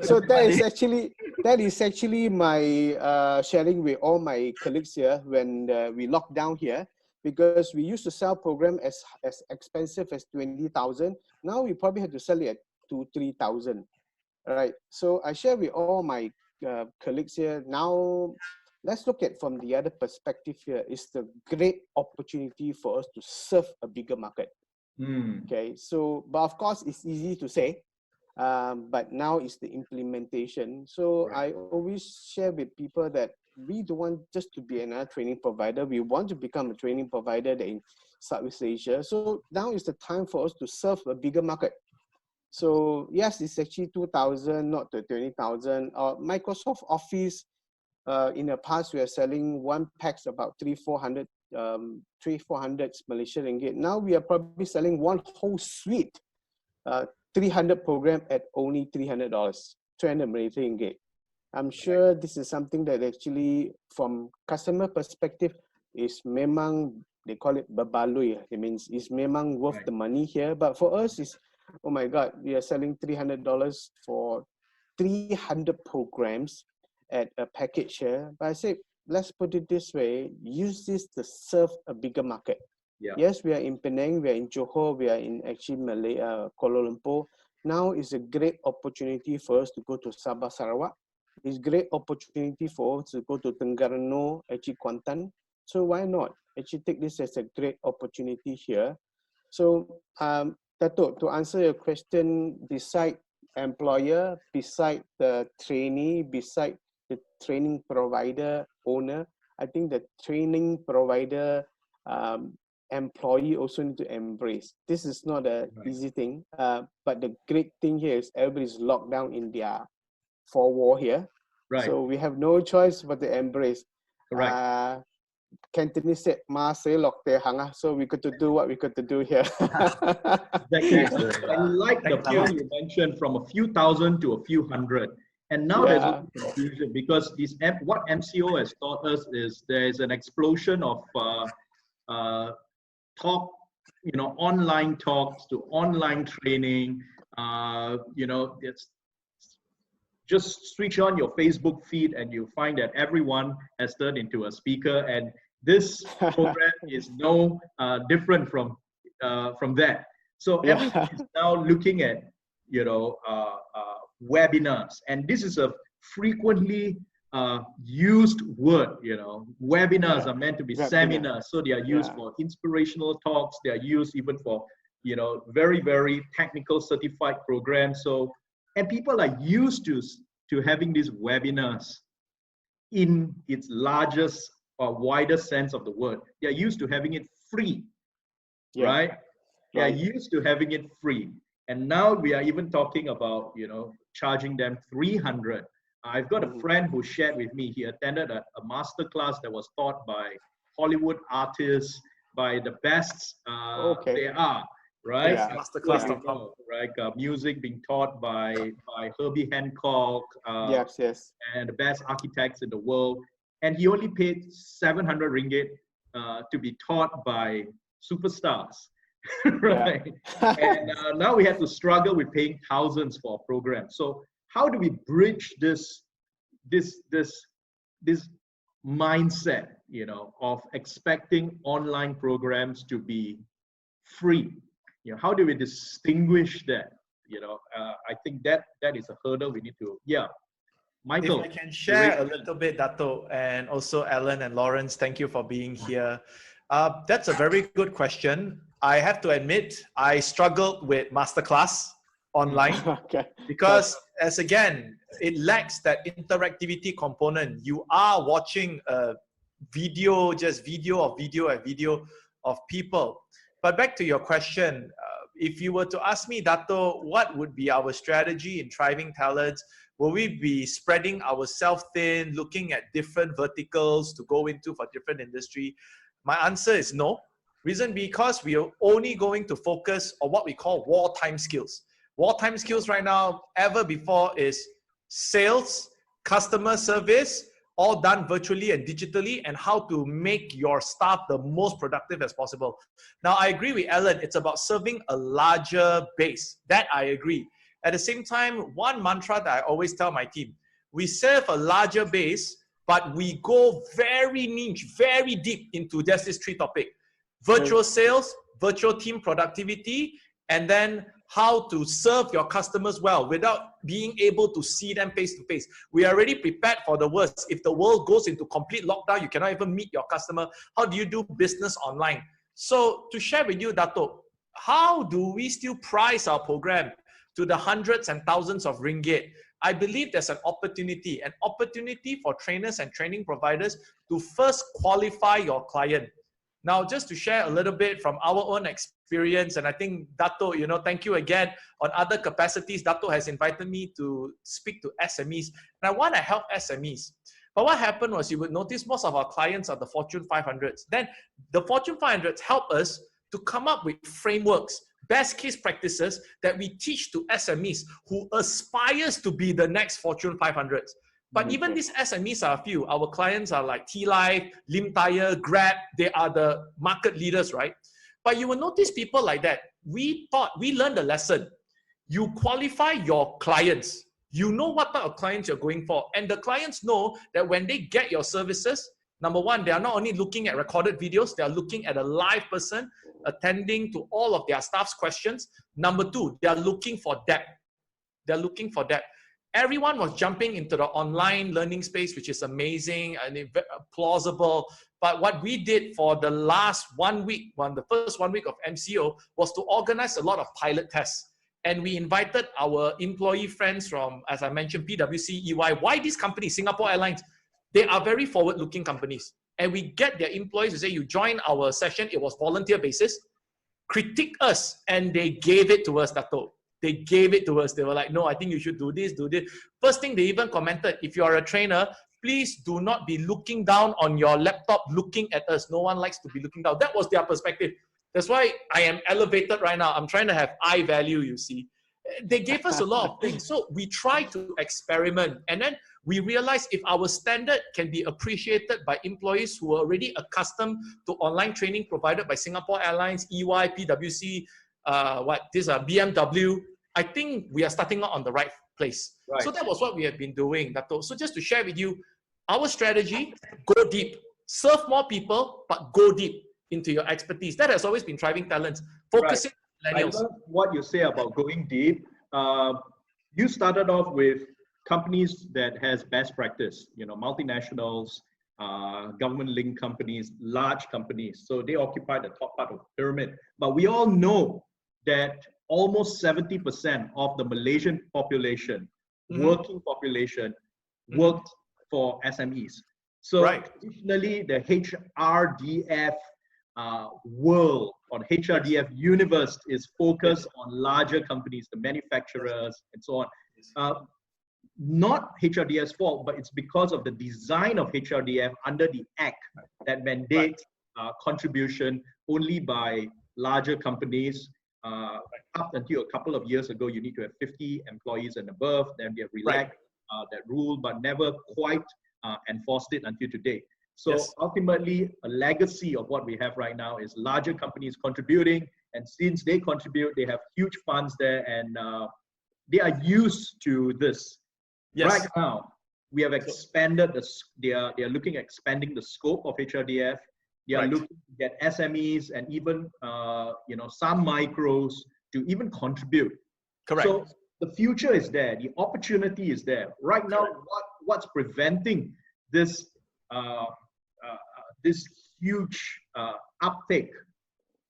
So that is actually my sharing with all my colleagues here when we locked down here, because we used to sell program as expensive as 20,000. Now we probably have to sell it at 2,000-3,000. All right. So I share with all my colleagues here. Now let's look at from the other perspective here. It's the great opportunity for us to serve a bigger market. Okay, so, but of course it's easy to say, but now it's the implementation. So I always share with people that we don't want just to be another training provider. We want to become a training provider in Southeast Asia. So now is the time for us to serve a bigger market. So yes, it's actually 2,000, not the 20,000. Microsoft Office, in the past, we are selling one packs about 300-400 Malaysian ringgit. Now we are probably selling one whole suite, 300 program at only $300, 300 Malaysian ringgit. I'm sure this is something that actually, from customer perspective, is memang, they call it berbaloi. It means it's memang worth the money here. But for us, it's, oh my God, we are selling $300 for 300 programs at a package here. But I say, let's put it this way, use this to serve a bigger market. Yes, we are in Penang, we are in Johor, we are in actually Malaya, Kuala Lumpur. Now is a great opportunity for us to go to Sabah, Sarawak. It's a great opportunity for us to go to Terengganu, actually Kuantan. So why not actually take this as a great opportunity here? So, Dato', to answer your question, beside employer, beside the trainee, beside the training provider owner, I think the training provider employee also need to embrace. This is not an easy thing, but the great thing here is everybody's locked down in their four wall here. Right. So we have no choice but to embrace. Correct. Cantonese said, "Ma say lock te hanga," so we got to do what we got to do here. Exactly. I like the point you mentioned from a few thousand to a few hundred. And now there's a confusion because what MCO has taught us is there's an explosion of talk, online talks to online training. It's just switch on your Facebook feed and you find that everyone has turned into a speaker. And this program is no different from that. So everyone is now looking at webinars, and this is a frequently used word. Webinars are meant to be seminars, so they are used for inspirational talks. They are used even for very, very technical certified programs. So, and people are used to having these webinars in its largest or widest sense of the word. They are used to having it free, right? They are used to having it free. And now we are even talking about, charging them 300. I've got a friend who shared with me, he attended a master class that was taught by Hollywood artists, by the best they are, right? Masterclass.com. Right? Music being taught by Herbie Hancock, and the best architects in the world. And he only paid 700 ringgit to be taught by superstars. Right. And now we have to struggle with paying thousands for a program. So how do we bridge this mindset, of expecting online programs to be free? How do we distinguish that? I think that is a hurdle we need to. Michael, if I can share a little bit, Dato, and also Alan and Lawrence, thank you for being here. That's a very good question. I have to admit, I struggled with masterclass online because, as again, it lacks that interactivity component. You are watching a video, just video of people. But back to your question, if you were to ask me, Dato, what would be our strategy in driving talents? Will we be spreading ourselves thin, looking at different verticals to go into for different industry? My answer is no. Reason because we are only going to focus on what we call wartime skills. Wartime skills right now, ever before, is sales, customer service, all done virtually and digitally, and how to make your staff the most productive as possible. Now, I agree with Alan, it's about serving a larger base. That I agree. At the same time, one mantra that I always tell my team, we serve a larger base, but we go very niche, very deep into just these three topics. Virtual sales, virtual team productivity, and then how to serve your customers well without being able to see them face to face. We are already prepared for the worst. If the world goes into complete lockdown, you cannot even meet your customer. How do you do business online? So to share with you, Dato, how do we still price our program to the hundreds and thousands of ringgit? I believe there's an opportunity for trainers and training providers to first qualify your client. Now, just to share a little bit from our own experience, and I think Dato, thank you again. On other capacities, Dato has invited me to speak to SMEs, and I want to help SMEs. But what happened was, you would notice most of our clients are the Fortune 500s. Then the Fortune 500s help us to come up with frameworks, best case practices that we teach to SMEs who aspires to be the next Fortune 500s. But even these SMEs are few. Our clients are like T-Life, Lim Tire, Grab. They are the market leaders, right? But you will notice people like that. We learned the lesson. You qualify your clients. You know what type of clients you're going for. And the clients know that when they get your services, number one, they are not only looking at recorded videos, they are looking at a live person attending to all of their staff's questions. Number two, they are looking for depth. They're looking for depth. Everyone was jumping into the online learning space, which is amazing and plausible. But what we did for the last 1 week, the first 1 week of MCO, was to organize a lot of pilot tests. and we invited our employee friends from, as I mentioned, PwC, EY. Why these companies, Singapore Airlines, they are very forward-looking companies. And we get their employees to say, you join our session, it was volunteer basis, critique us, and they gave it to us, Dato. They gave it to us. They were like, no, I think you should do this, do this. First thing they even commented, if you are a trainer, please do not be looking down on your laptop, looking at us. No one likes to be looking down. That was their perspective. That's why I am elevated right now. I'm trying to have eye value, you see. They gave us a lot of things. So we try to experiment. And then we realized if our standard can be appreciated by employees who are already accustomed to online training provided by Singapore Airlines, EY, PwC, BMW, I think we are starting out on the right place. Right. So that was what we have been doing, Dato. So just to share with you, our strategy, go deep. Serve more people, but go deep into your expertise. That has always been driving talents. Focusing on millennials. I love what you say about going deep. You started off with companies that has best practice, you know, multinationals, government-linked companies, large companies. So they occupy the top part of the pyramid. But we all know that almost 70% of the Malaysian population, working population, worked for SMEs. So traditionally, the HRDF world or HRDF universe is focused on larger companies, the manufacturers, and so on. Not HRDF's fault, but it's because of the design of HRDF under the Act that mandates contribution only by larger companies. Up until a couple of years ago, you need to have 50 employees and above. Then they have relaxed that rule, but never quite enforced it until today. So ultimately, a legacy of what we have right now is larger companies contributing, and since they contribute, they have huge funds there, and they are used to this. Right now, we have expanded they are looking at expanding the scope of HRDF. They are looking to get SMEs and even some micros to even contribute. Correct. So the future is there. The opportunity is there. Right now, what's preventing this this huge uptake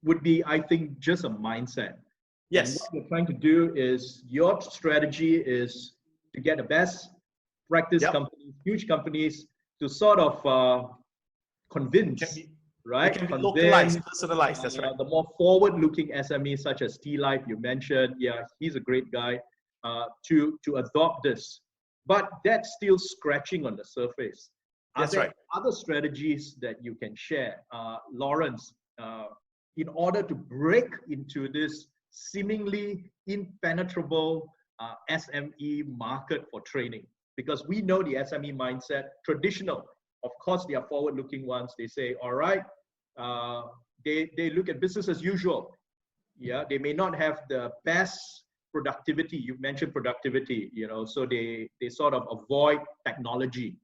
would be, I think, just a mindset. Yes. And what you're trying to do is, your strategy is to get the best practice companies, huge companies, to sort of convince, right? It can be localized, personalized, that's right. The more forward-looking SMEs such as T-Life, you mentioned, he's a great guy, to adopt this. But that's still scratching on the surface. That's right. Other strategies that you can share, Lawrence, in order to break into this seemingly impenetrable SME market for training? Because we know the SME mindset, traditional, of course, they are forward-looking ones. They say, all right, they look at business as usual. Yeah, they may not have the best productivity. You mentioned productivity, so they sort of avoid technology.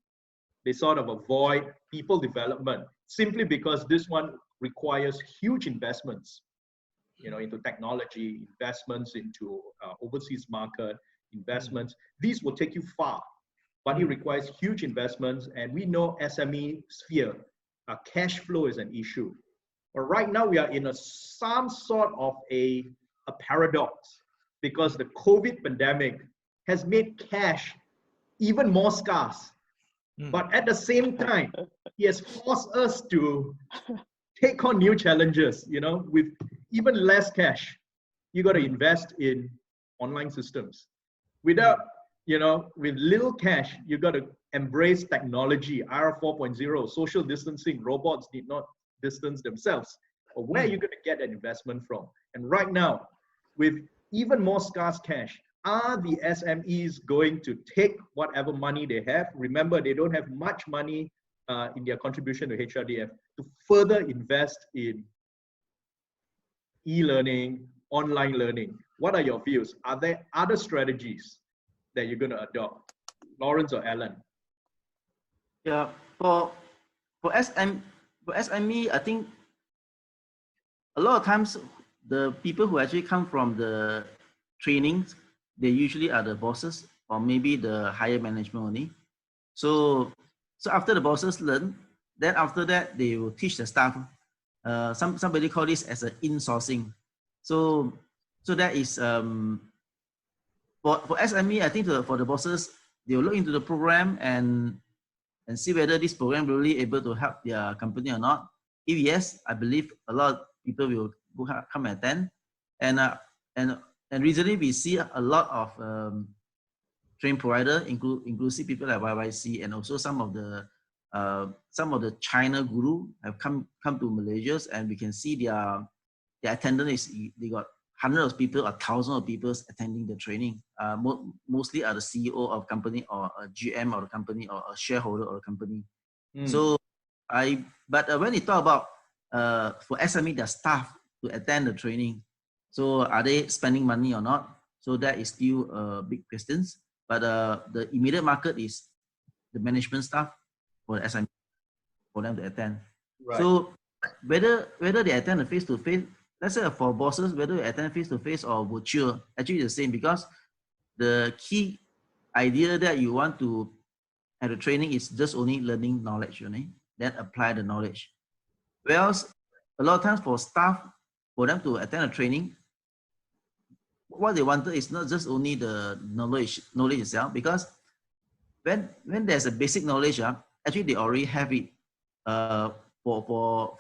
They sort of avoid people development simply because this one requires huge investments, into technology, investments into overseas market, investments. These will take you far, but it requires huge investments. And we know SME sphere, cash flow is an issue. But right now we are in some sort of a paradox, because the COVID pandemic has made cash even more scarce. But at the same time, it has forced us to take on new challenges, with even less cash. You got to invest in online systems. Without, with little cash, you got to embrace technology, IR 4.0, social distancing. Robots did not distance themselves. But where are you going to get that investment from? And right now, with even more scarce cash, are the SMEs going to take whatever money they have? Remember, they don't have much money in their contribution to HRDF to further invest in e-learning, online learning. What are your views? Are there other strategies that you're going to adopt? Lawrence or Alan? Yeah, for SME, I think a lot of times the people who actually come from the trainings, they usually are the bosses or maybe the higher management only. So after the bosses learn, then after that they will teach the staff. Somebody call this as an insourcing. So that is for SME, I think for the bosses, they will look into the program and see whether this program really able to help their company or not. If yes, I believe a lot of people will come and attend. And recently we see a lot of training provider, inclusive people like YYC, and also some of the China guru have come to Malaysia, and we can see their attendance is, they got hundreds of people or thousands of people attending the training. Mostly are the CEO of company or a GM of the company or a shareholder of the company. So but when you talk about for SME, their staff to attend the training, so are they spending money or not? So that is still a big question. But the immediate market is the management staff for the SME for them to attend. Right. So whether they attend a face-to-face, let's say for bosses, whether they attend face-to-face or virtual, actually the same, because the key idea that you want to have the training is just only learning knowledge, then apply the knowledge. Whereas a lot of times for staff, for them to attend a training, what they wanted is not just only the knowledge itself, because when there's a basic knowledge, actually they already have it for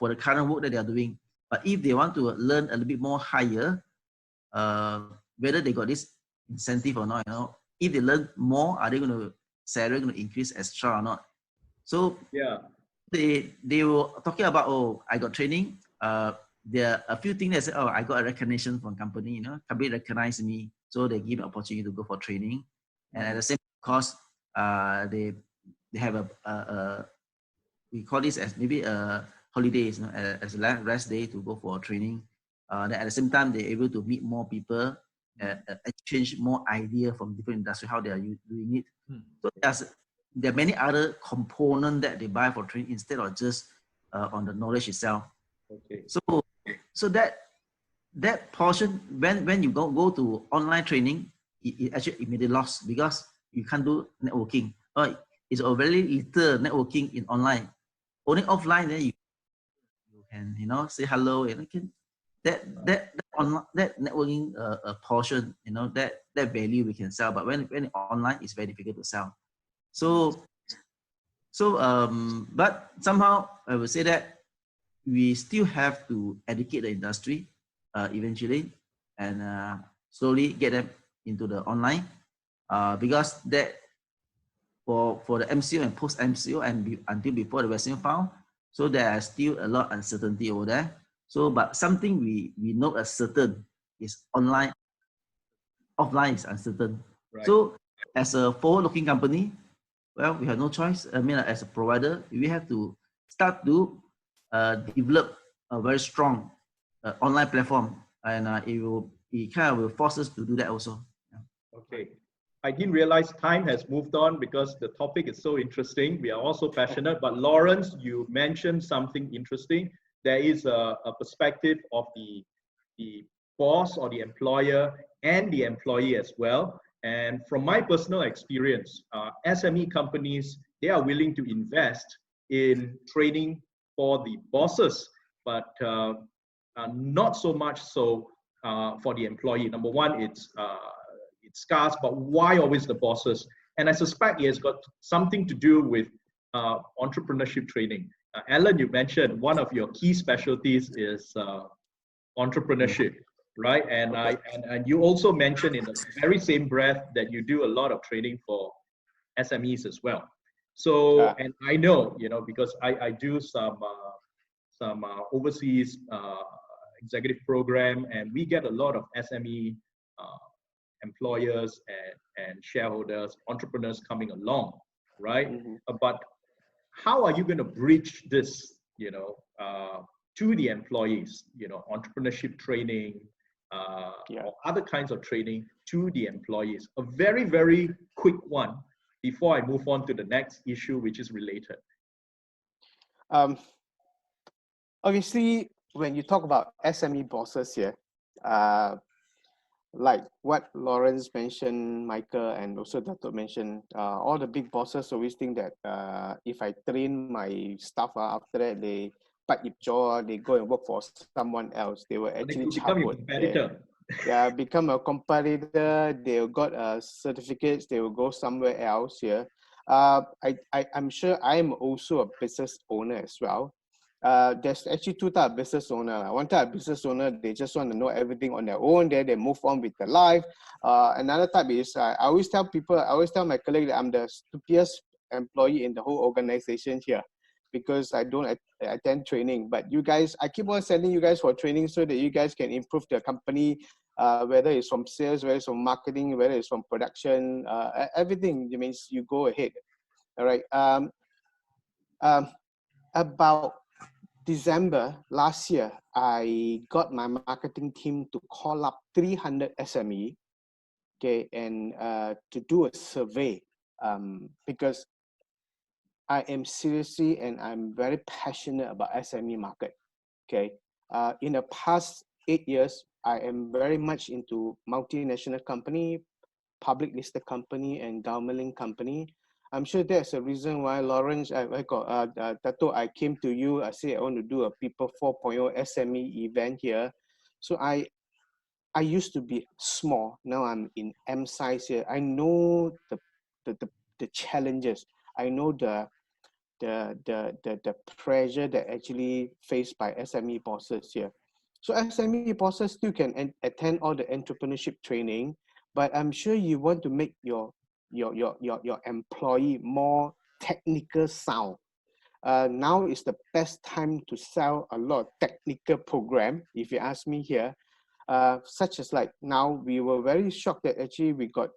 the current work that they are doing. But if they want to learn a little bit more higher, whether they got this incentive or not, if they learn more, are they salary going to increase extra or not? So yeah, they were talking about, oh, I got training. There are a few things that say, oh, I got a recognition from company, company recognize me, so they give me opportunity to go for training, and at the same cost, they have a we call this as maybe a holidays, as a rest day to go for training. Then at the same time, they're able to meet more people, exchange more idea from different industry, how they are doing it. So there are many other components that they buy for training instead of just on the knowledge itself. okay. So that portion, when you go to online training, it actually immediately lost because you can't do networking. It's a very little networking in online. Only offline, then you can say hello, and that networking portion, that value we can sell. But when online, it's very difficult to sell. But somehow I would say that we still have to educate the industry eventually, and slowly get them into the online, because that for the MCO and post MCO and until before the vaccine found, so there are still a lot of uncertainty over there. So, but something we know as certain is online, offline is uncertain. Right. So, as a forward-looking company, well, we have no choice. I mean, as a provider, we have to start to develop a very strong online platform, and it kind of will force us to do that also. Yeah. Okay. I didn't realize time has moved on because the topic is so interesting. We are also passionate, but Lawrence, you mentioned something interesting. There is a perspective of the boss or the employer and the employee as well. And from my personal experience, SME companies, they are willing to invest in training for the bosses, but not so much so for the employee. Number one, it's scarce, but why always the bosses? And I suspect it has got something to do with entrepreneurship training. Alan, you mentioned one of your key specialties is entrepreneurship, right? And you also mentioned in the very same breath that you do a lot of training for SMEs as well. So, and I know, because I do some overseas executive program, and we get a lot of SME employers and shareholders, entrepreneurs coming along, right? But how are you going to bridge this, to the employees, entrepreneurship training, or other kinds of training to the employees? A very, very quick one before I move on to the next issue, which is related. Obviously, when you talk about SME bosses here, like what Lawrence mentioned, Michael, and also Dato mentioned, all the big bosses always think that if I train my staff, after that they pat your jaw, they go and work for someone else. They will actually become your competitor. Yeah, become a competitor. They got certificates. They will go somewhere else here. I'm sure I'm also a business owner as well. There's actually two types of business owner. One type of business owner, they just want to know everything on their own. Then they move on with their life. Another type is I always tell people, I always tell my colleague that I'm the stupidest employee in the whole organization here because I don't attend training. But you guys, I keep on sending you guys for training so that you guys can improve the company, whether it's from sales, whether it's from marketing, whether it's from production, everything. It means you go ahead. All right. Um, about December last year, I got my marketing team to call up 300 SME, okay, and to do a survey because I am seriously and I'm very passionate about SME market. Okay, in the past 8 years, I am very much into multinational company, public listed company, and government company. I'm sure that's a reason why Lawrence, Tato, I came to you. I say I want to do a People 4.0 SME event here. So I used to be small. Now I'm in M size here. I know the challenges. I know the pressure that actually faced by SME bosses here. So SME bosses still can attend all the entrepreneurship training, but I'm sure you want to make your employee more technical sound. Now is the best time to sell a lot of technical program, if you ask me here. Such as like now we were very shocked that actually we got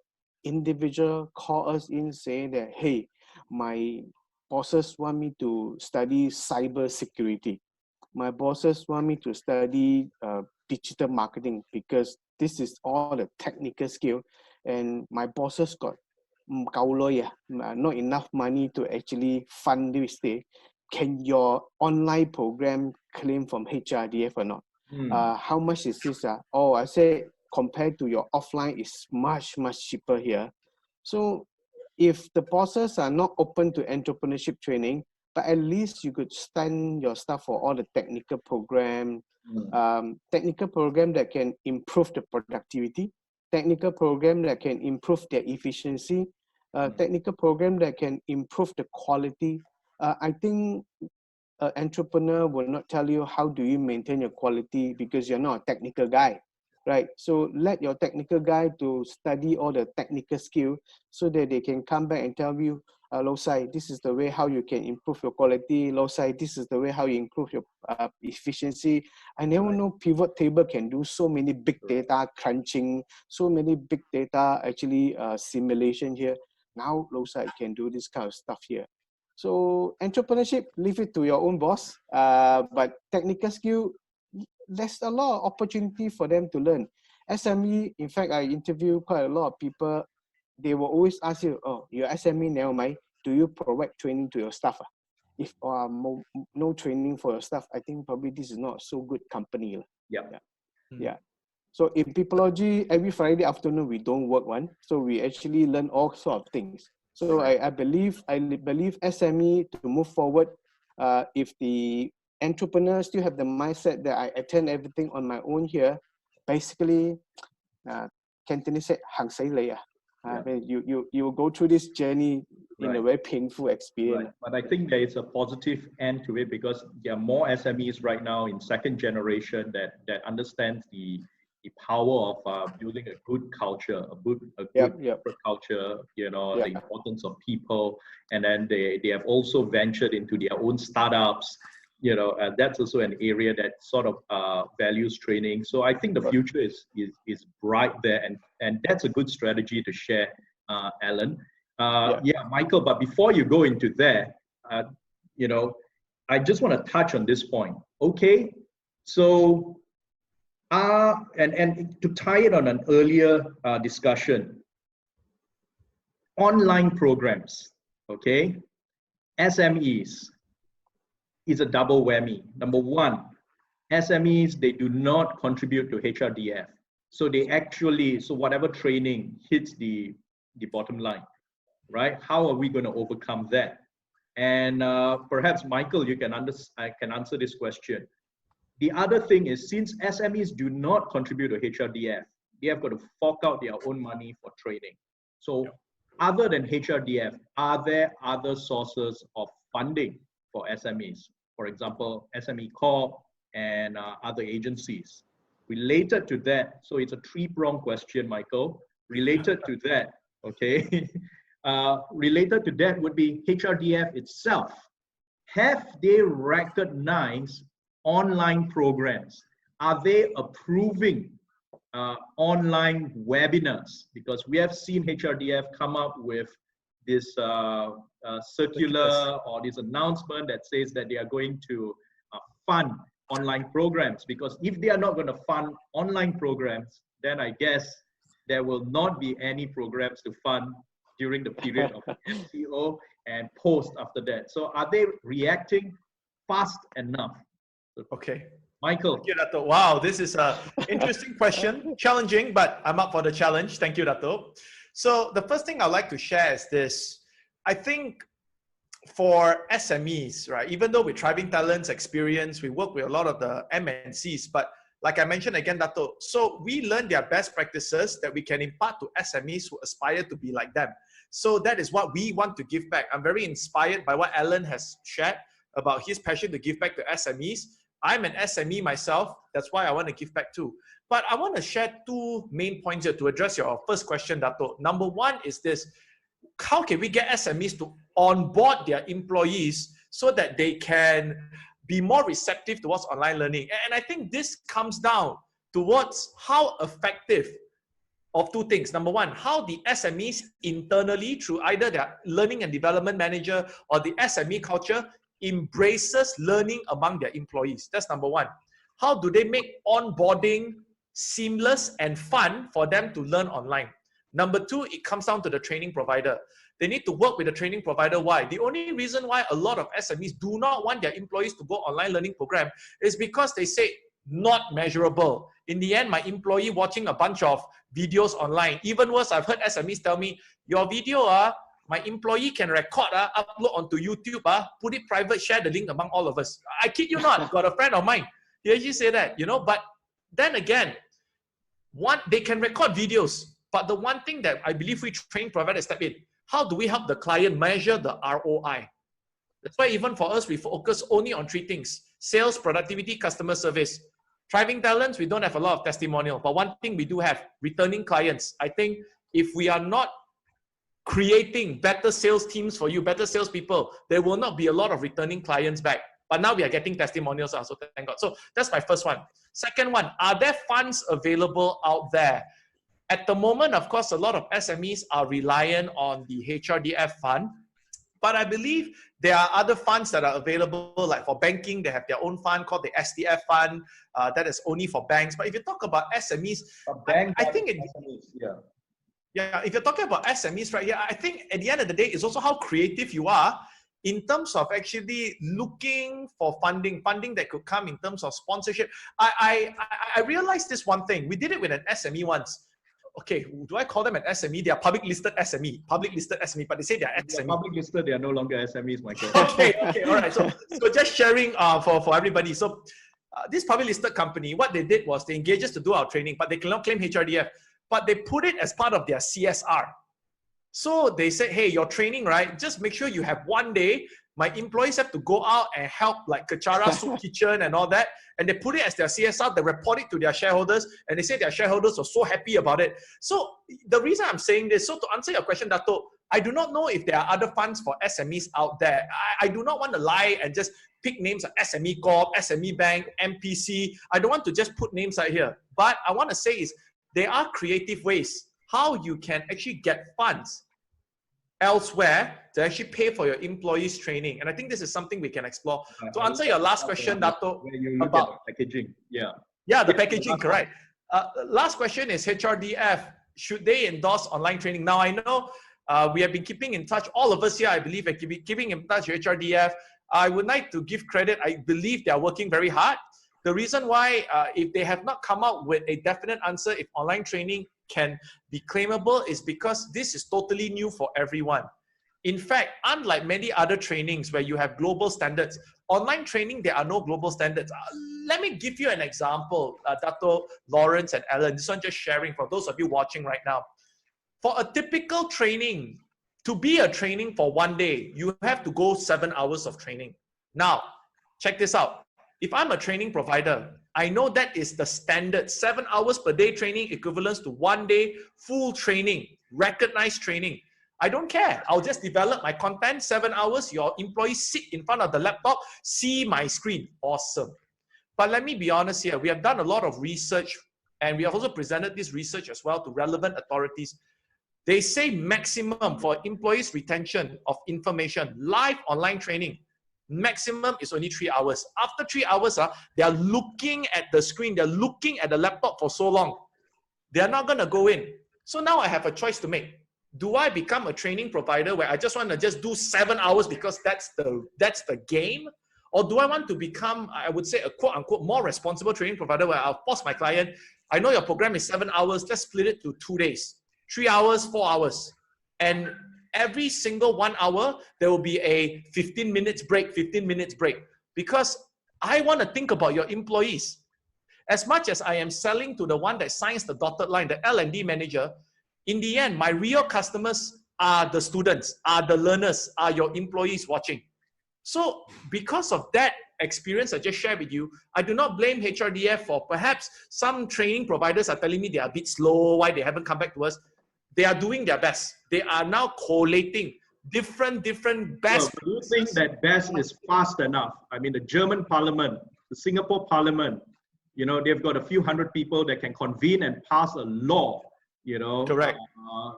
individual call us in saying that, hey, my bosses want me to study cyber security. My bosses want me to study digital marketing because this is all the technical skill, and my bosses got not enough money to actually fund this thing. Can your online program claim from HRDF or not? How much is this? Oh, I say compared to your offline is much cheaper here. So if the bosses are not open to entrepreneurship training, but at least you could stand your stuff for all the technical program, technical program that can improve the productivity, technical program that can improve their efficiency, technical program that can improve the quality. I think an entrepreneur will not tell you how do you maintain your quality because you're not a technical guy, right? So let your technical guy to study all the technical skill so that they can come back and tell you, Losai, this is the way how you can improve your quality. Losai, this is the way how you improve your efficiency. I never know pivot table can do so many big data crunching, so many big data actually simulation here. Now Losai can do this kind of stuff here. So entrepreneurship, leave it to your own boss. But technical skill, there's a lot of opportunity for them to learn. SME, in fact, I interview quite a lot of people. They will always ask you, oh, your SME now, Mai, do you provide training to your staff? If no training for your staff, I think probably this is not so good company. Yeah. So in Peopleology, every Friday afternoon, we don't work one. So we actually learn all sorts of things. So I believe SME to move forward, if the entrepreneurs still have the mindset that I attend everything on my own here, basically, Cantonese said, hang say lay. You will go through this journey in a very painful experience. Right. But I think there is a positive end to it because there are more SMEs right now in second generation that understands the power of building a good culture, a good corporate culture, the importance of people. And then they have also ventured into their own startups, that's also an area that sort of values training. So I think the future is bright there. And that's a good strategy to share, Alan. Michael, but before you go into that, I just want to touch on this point. Okay, so and to tie it on an earlier discussion, online programs, okay, SMEs is a double whammy. Number one, SMEs, they do not contribute to HRDF. So they actually, so whatever training hits the bottom line, right? How are we going to overcome that? And perhaps Michael, you can answer this question. The other thing is, since SMEs do not contribute to HRDF, they have got to fork out their own money for training. So other than HRDF, are there other sources of funding for SMEs? For example, SME Corp and other agencies. Related to that, so it's a three-pronged question, Michael. Related to that, okay, related to that would be HRDF itself. Have they recognized online programs? Are they approving online webinars? Because we have seen HRDF come up with this circular or this announcement that says that they are going to fund online programs, because if they are not going to fund online programs, then I guess there will not be any programs to fund during the period of MCO and post after that. So are they reacting fast enough? Okay. Michael. Thank you, Dato'. Wow, this is an interesting question. Challenging, but I'm up for the challenge. Thank you, Dato'. So the first thing I'd like to share is this. I think for SMEs, right, even though with Thriving Talents experience, we work with a lot of the MNCs, but like I mentioned again, Dato', so we learn their best practices that we can impart to SMEs who aspire to be like them. So that is what we want to give back. I'm very inspired by what Alan has shared about his passion to give back to SMEs. I'm an SME myself. That's why I want to give back too. But I want to share two main points here to address your first question, Dato'. Number one is this. How can we get SMEs to onboard their employees so that they can be more receptive towards online learning? And I think this comes down towards how effective of two things. Number one, how the SMEs internally, through either their learning and development manager or the SME culture, embraces learning among their employees. That's number one. How do they make onboarding seamless and fun for them to learn online? Number two, it comes down to the training provider. They need to work with the training provider. Why? The only reason why a lot of SMEs do not want their employees to go online learning program is because they say not measurable. In the end, my employee watching a bunch of videos online. Even worse, I've heard SMEs tell me, your video, my employee can record, upload onto YouTube, put it private, share the link among all of us. I kid you not, got a friend of mine. He actually said that, you know, but then again, they can record videos. But the one thing that I believe we train providers step in, how do we help the client measure the ROI? That's why even for us, we focus only on three things: sales, productivity, customer service. Thriving Talents, we don't have a lot of testimonial, but one thing we do have, returning clients. I think if we are not creating better sales teams for you, better salespeople, there will not be a lot of returning clients back. But now we are getting testimonials also, thank God. So that's my first one. Second one, are there funds available out there? At the moment, of course, a lot of SMEs are reliant on the HRDF fund, but I believe there are other funds that are available, like for banking, they have their own fund called the SDF fund, that is only for banks. But if you talk about SMEs, I think SMEs, yeah, if you're talking about SMEs right here, I think at the end of the day, it's also how creative you are in terms of actually looking for funding that could come in terms of sponsorship. I realized this one thing. We did it with an SME once. Okay, do I call them an SME? They are public listed SME, but they say they are SME. They are public listed, they are no longer SMEs, Michael. Okay, all right. So just sharing for everybody. So this public listed company, what they did was they engaged us to do our training, but they cannot claim HRDF, but they put it as part of their CSR. So they said, hey, your training, right? Just make sure you have one day. My employees have to go out and help like Kachara Soup Kitchen and all that. And they put it as their CSR, they report it to their shareholders, and they say their shareholders are so happy about it. So the reason I'm saying this, so to answer your question, Dato', I do not know if there are other funds for SMEs out there. I do not want to lie and just pick names like SME Corp, SME Bank, MPC. I don't want to just put names out here. But I want to say is there are creative ways how you can actually get funds elsewhere to actually pay for your employees' training. And I think this is something we can explore. To answer your last question, Dato', about packaging. Yeah, the packaging, correct. Last question is HRDF. Should they endorse online training? Now, I know we have been keeping in touch. All of us here, I believe, are keeping in touch with HRDF. I would like to give credit. I believe they are working very hard. The reason why, if they have not come out with a definite answer if online training can be claimable, is because this is totally new for everyone. In fact, unlike many other trainings where you have global standards, online training, there are no global standards. Let me give you an example, Dato, Lawrence, and Alan. This one just sharing for those of you watching right now. For a typical training, to be a training for one day, you have to go 7 hours of training. Now, check this out. If I'm a training provider, I know that is the standard. 7 hours per day training equivalents to 1 day full training, recognized training. I don't care. I'll just develop my content, 7 hours. Your employees sit in front of the laptop, see my screen. Awesome. But let me be honest here. We have done a lot of research, and we have also presented this research as well to relevant authorities. They say maximum for employees' retention of information, live online training, maximum is only 3 hours. After 3 hours, they are looking at the screen, they're looking at the laptop for so long. They are not going to go in. So now I have a choice to make. Do I become a training provider where I just want to just do 7 hours because that's the game? Or do I want to become, I would say, a quote unquote more responsible training provider where I'll force my client, I know your program is 7 hours, let's split it to 2 days, 3 hours, 4 hours. And every single 1 hour, there will be a 15 minutes break, 15 minutes break. Because I want to think about your employees. As much as I am selling to the one that signs the dotted line, the L&D manager, in the end, my real customers are the students, are the learners, are your employees watching. So because of that experience I just shared with you, I do not blame HRDF for perhaps some training providers are telling me they are a bit slow, why they haven't come back to us. They are doing their best. They are now collating different best. Do you think that best is fast enough? I mean, the German parliament, the Singapore parliament, you know, they've got a few hundred people that can convene and pass a law, you know, correct.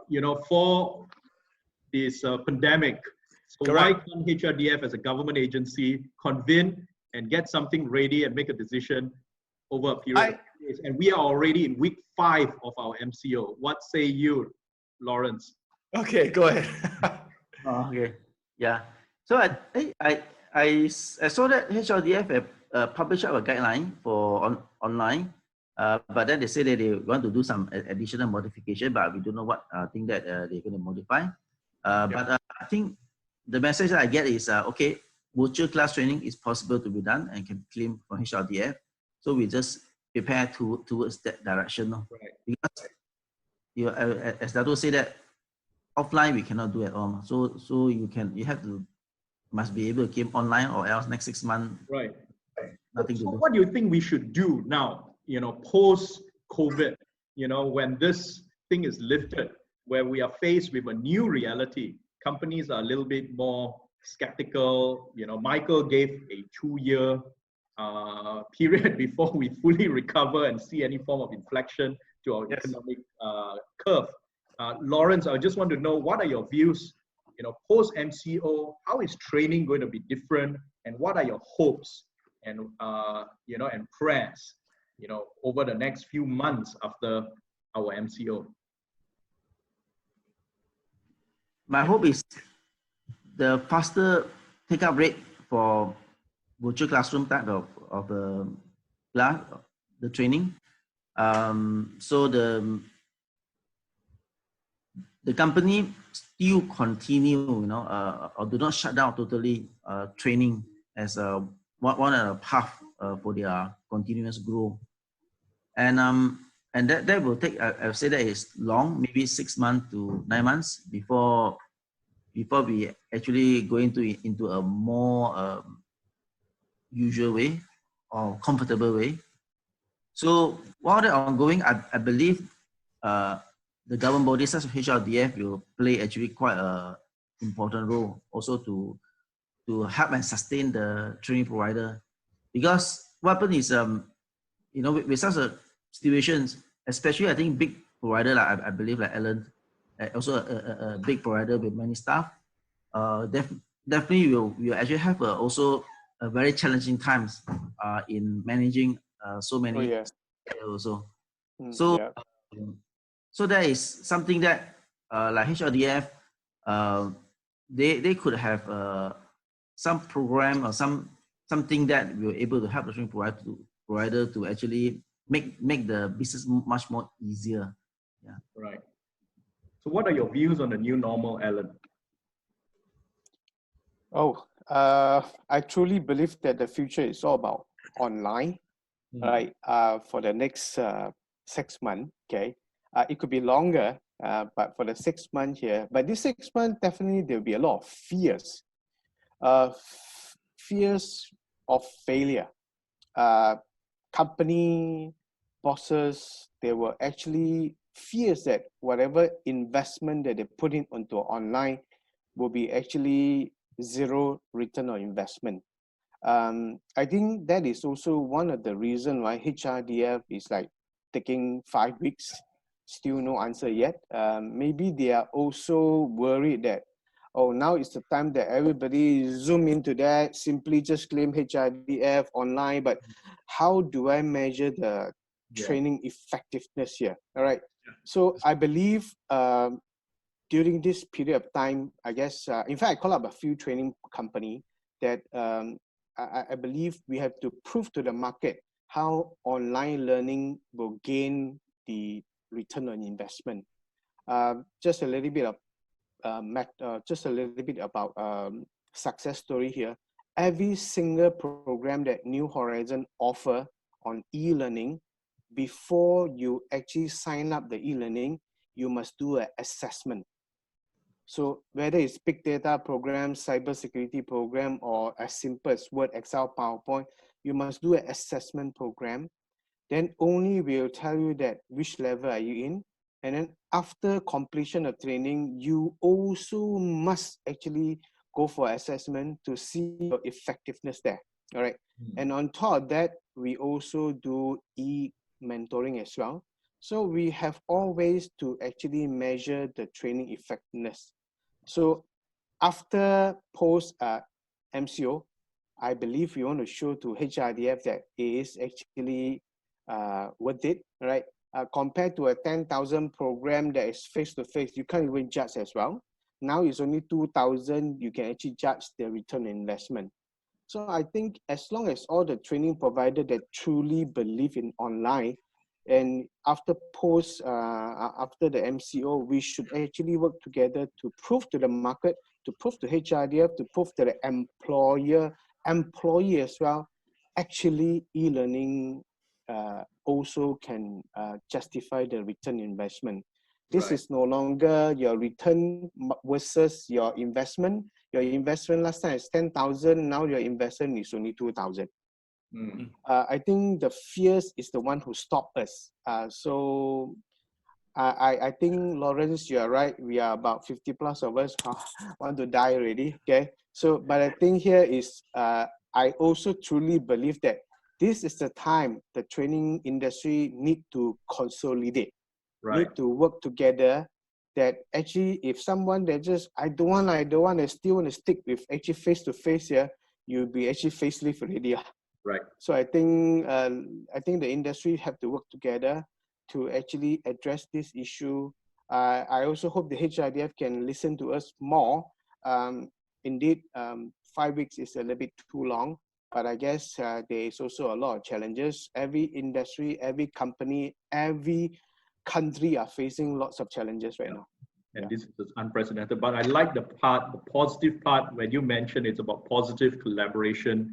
You know, for this pandemic. So correct. why can't HRDF as a government agency convene and get something ready and make a decision over a period of days? And we are already in week 5 of our MCO. What say you, Lawrence? Okay, go ahead. Okay, yeah. So I saw that HRDF have published a guideline for online, but then they say that they want to do some additional modification, but we don't know what thing that they're going to modify. But I think the message that I get is, okay, virtual class training is possible to be done and can claim from HRDF. So we just prepare towards that direction. Right. Because you, as Dato say that offline we cannot do at all. So you must be able to keep online, or else next 6 months. Right. Nothing So to do. what do you think we should do now, you know, post-COVID, you know, when this thing is lifted, where we are faced with a new reality? Companies are a little bit more skeptical. You know, Michael gave a 2-year period before we fully recover and see any form of inflection to our economic curve. Lawrence, I just want to know, what are your views, you know, post-MCO? How is training going to be different? And what are your hopes and, you know, and prayers, you know, over the next few months after our MCO? My hope is the faster take-up rate for virtual classroom type of class, the training. So the company still continue, you know, or do not shut down totally training as one of the path for their continuous growth. And that will take, I'll say that is long, maybe 6 months to 9 months before we actually go into a more usual way or comfortable way. So while they're ongoing, I believe the government bodies such as HRDF will play actually quite an important role also to help and sustain the training provider. Because what happens is, you know, with such a situations, especially I think big provider, like I believe like Ellen, also a big provider with many staff, definitely will actually have also a very challenging times in managing so many also. So that is something that like HRDF, they could have some program or something that will able to help the training provider to actually make the business much more easier. Yeah. Right. So what are your views on the new normal, Alan? Oh, I truly believe that the future is all about online, right? For the next 6 months, okay? It could be longer, but for the 6 months here, but this 6 months, definitely there'll be a lot of fears. Fears of failure. Company bosses, they were actually fears that whatever investment that they put in onto online will be actually zero return on investment. I think that is also one of the reason why HRDF is like taking 5 weeks, still no answer yet. Maybe they are also worried that, oh, now is the time that everybody zoom into that, simply just claim HRDF online, but how do I measure the training effectiveness here? All right. So I believe during this period of time, I guess, in fact, I call up a few training company that I believe we have to prove to the market how online learning will gain the return on investment. Just a little bit of just a little bit about success story here. Every single program that New Horizon offer on e-learning, before you actually sign up the e-learning, you must do an assessment. So whether it's big data program, cybersecurity program, or as simple as Word, Excel, PowerPoint, you must do an assessment program. Then only will tell you that which level are you in. And then after completion of training, you also must actually go for assessment to see your effectiveness there. All right. And on top of that, we also do e-mentoring as well. So we have always to actually measure the training effectiveness. So after post MCO, I believe we want to show to HRDF that it is actually worth it, right? Compared to a 10,000 program that is face-to-face, you can't even judge as well. Now it's only 2,000, you can actually judge the return on investment. So I think as long as all the training provider that truly believe in online, and after after the MCO, we should actually work together to prove to the market, to prove to HRDF, to prove to the employee as well, actually e-learning also can justify the return investment. This is no longer your return versus your investment. Your investment last time is 10,000, now your investment is only 2,000. I think the fears is the one who stopped us. So I think, Lawrence, you are right. We are about 50 plus of us want to die already. Okay. So, but the thing here is, I also truly believe that this is the time the training industry need to consolidate, need to work together. That actually, if someone that just, I don't want, I still want to stick with actually face-to-face here, you'll be actually facelift already. Right. So I think the industry have to work together to actually address this issue. I also hope the HRDF can listen to us more. Indeed, 5 weeks is a little bit too long, but I guess there is also a lot of challenges. Every industry, every company, every country are facing lots of challenges right now. And this is unprecedented. But I like the positive part when you mentioned it's about positive collaboration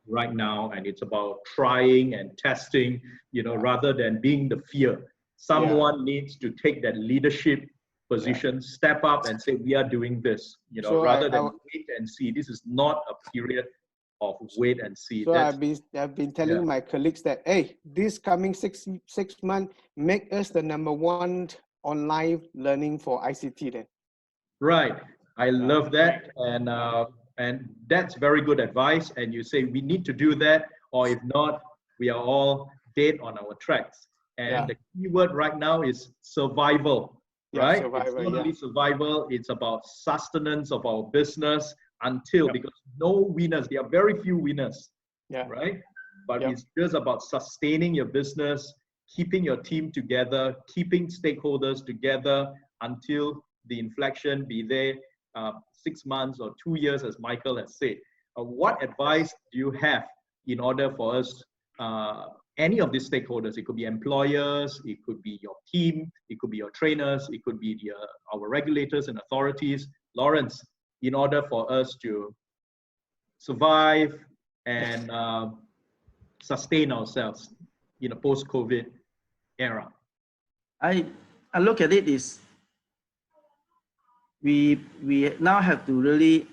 right now, and it's about trying and testing, rather than being the fear. Someone needs to take that leadership position, step up and say, we are doing this, So rather than wait and see. This is not a period of wait and see. So I've been telling my colleagues that, hey, this coming six months, make us the #1 online learning for ICT then. Right. I love that. And that's very good advice. And you say we need to do that, or if not, we are all dead on our tracks. And the key word right now is survival, right? Survival, it's not only survival, it's about sustenance of our business because no winners, there are very few winners, right? But it's just about sustaining your business, keeping your team together, keeping stakeholders together until the inflection be there 6 months or 2 years, as Michael has said. What advice do you have in order for us, any of these stakeholders? It could be employers, it could be your team, it could be your trainers, it could be our regulators and authorities. Lawrence, in order for us to survive and sustain ourselves in a post-COVID era? I look at it is we now have to really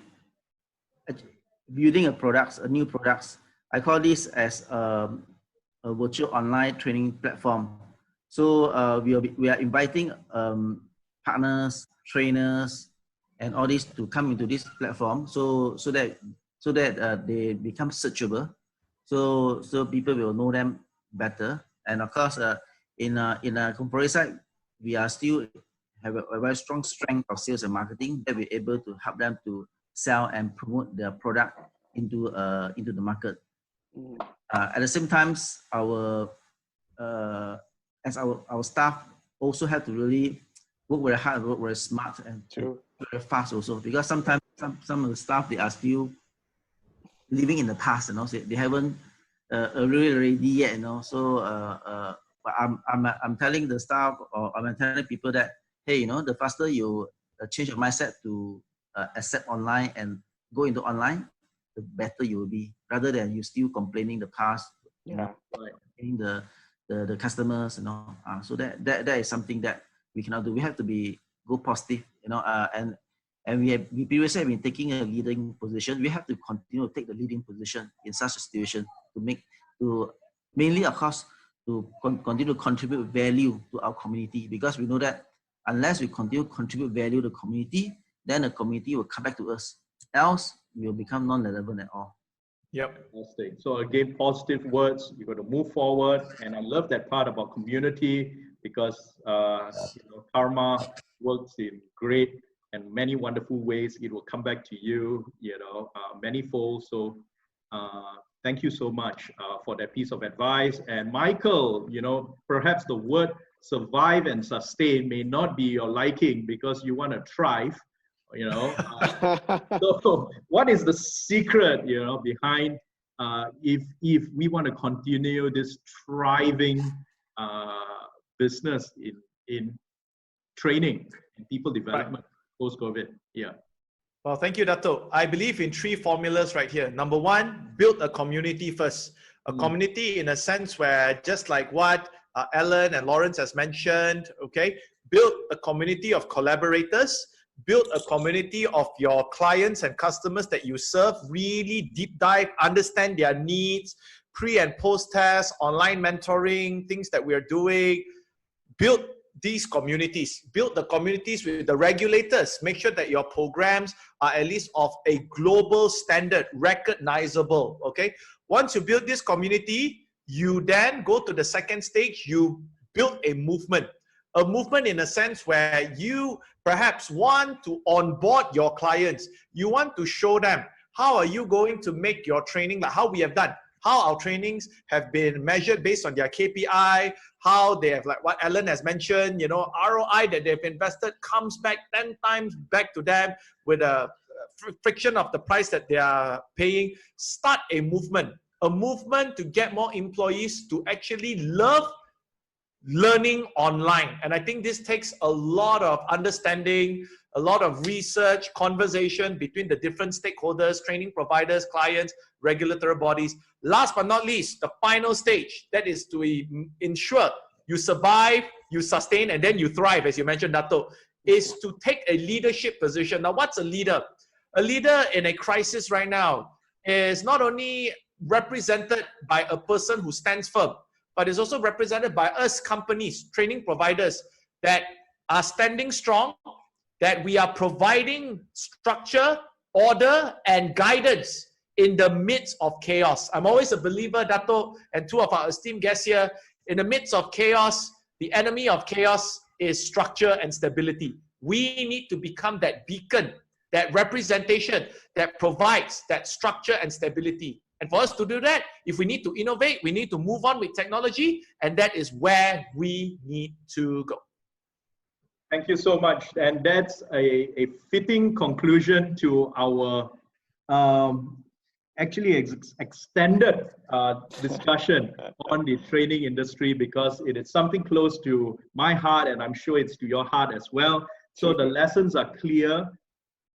building a new products. I call this as a virtual online training platform. So we are inviting partners, trainers, and all this to come into this platform. So that they become searchable. So people will know them better. And of course, in a corporate side, we are still have a very strong strength of sales and marketing that we're able to help them to sell and promote their product into the market. At the same time, our staff also have to really work very hard, work very smart, and very fast also. Because sometimes some of the staff, they are still living in the past, you know, so they haven't really ready yet, you know. So but I'm telling the staff, or I'm telling people that, hey, you know, the faster you change your mindset to accept online and go into online, the better you will be, rather than you still complaining the past, you know, in the customers, you know. So that is something that we cannot do. We have to go positive, you know, and we previously have been taking a leading position. We have to continue to take the leading position in such a situation to mainly, of course, to continue to contribute value to our community, because we know that unless we continue to contribute value to the community, then the community will come back to us. Else, we will become non-relevant at all. Yep. So again, positive words, you've got to move forward. And I love that part about community, because karma works in great and many wonderful ways. It will come back to you, manyfold. So thank you so much for that piece of advice. And Michael, perhaps the word survive and sustain may not be your liking because you want to thrive. So what is the secret, behind if we want to continue this thriving business in training and people development post-COVID? Yeah. Well, thank you, Dato'. I believe in 3 formulas right here. Number 1, build a community first. A community in a sense where, just like what Alan and Lawrence has mentioned, okay, build a community of collaborators, build a community of your clients and customers that you serve, really deep dive, understand their needs, pre and post test, online mentoring, things that we are doing. Build these communities, build the communities with the regulators, make sure that your programs are at least of a global standard, recognizable, okay? Once you build this community, you then go to the second stage, you build a movement in a sense where you perhaps want to onboard your clients. You want to show them how are you going to make your training, like how we have done, how our trainings have been measured based on their KPI, how they have, like what Alan has mentioned, ROI that they've invested comes back 10 times back to them with a friction of the price that they are paying. Start a movement to get more employees to actually love learning online. And I think this takes a lot of understanding, a lot of research, conversation between the different stakeholders, training providers, clients, regulatory bodies. Last but not least, the final stage, that is to ensure you survive, you sustain, and then you thrive, as you mentioned, Dato', is to take a leadership position. Now, what's a leader? A leader in a crisis right now is not only represented by a person who stands firm, but is also represented by us companies, training providers that are standing strong, that we are providing structure, order, and guidance in the midst of chaos. I'm always a believer, Dato', and 2 of our esteemed guests here, in the midst of chaos, the enemy of chaos is structure and stability. We need to become that beacon, that representation that provides that structure and stability. And for us to do that, if we need to innovate, we need to move on with technology, and that is where we need to go. Thank you so much. And that's a fitting conclusion to our extended discussion on the training industry, because it is something close to my heart, and I'm sure it's to your heart as well. So the lessons are clear.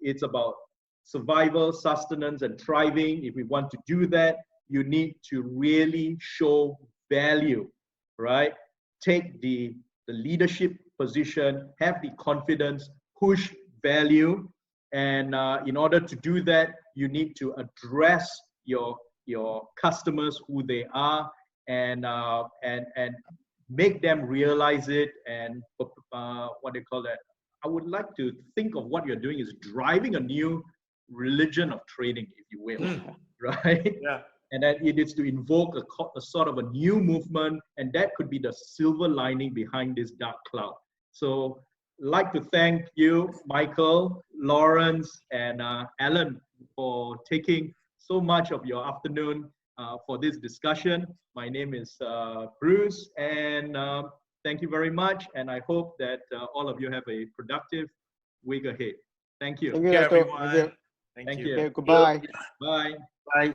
It's about survival, sustenance, and thriving, if we want to do that, you need to really show value, right? Take the leadership position, have the confidence, push value, and in order to do that, you need to address your customers, who they are, and make them realize it. And what do you call that? I would like to think of what you're doing is driving a new religion of trading, if you will, right? Yeah. And that it is to invoke a sort of a new movement, and that could be the silver lining behind this dark cloud. So like to thank you, Michael, Lawrence, and Alan, for taking so much of your afternoon for this discussion. My name is Bruce, and thank you very much. And I hope that all of you have a productive week ahead. Thank you. Thank you, Thank you, Dato'. everyone. Thank you. Thank you. Okay, goodbye. Bye. Bye.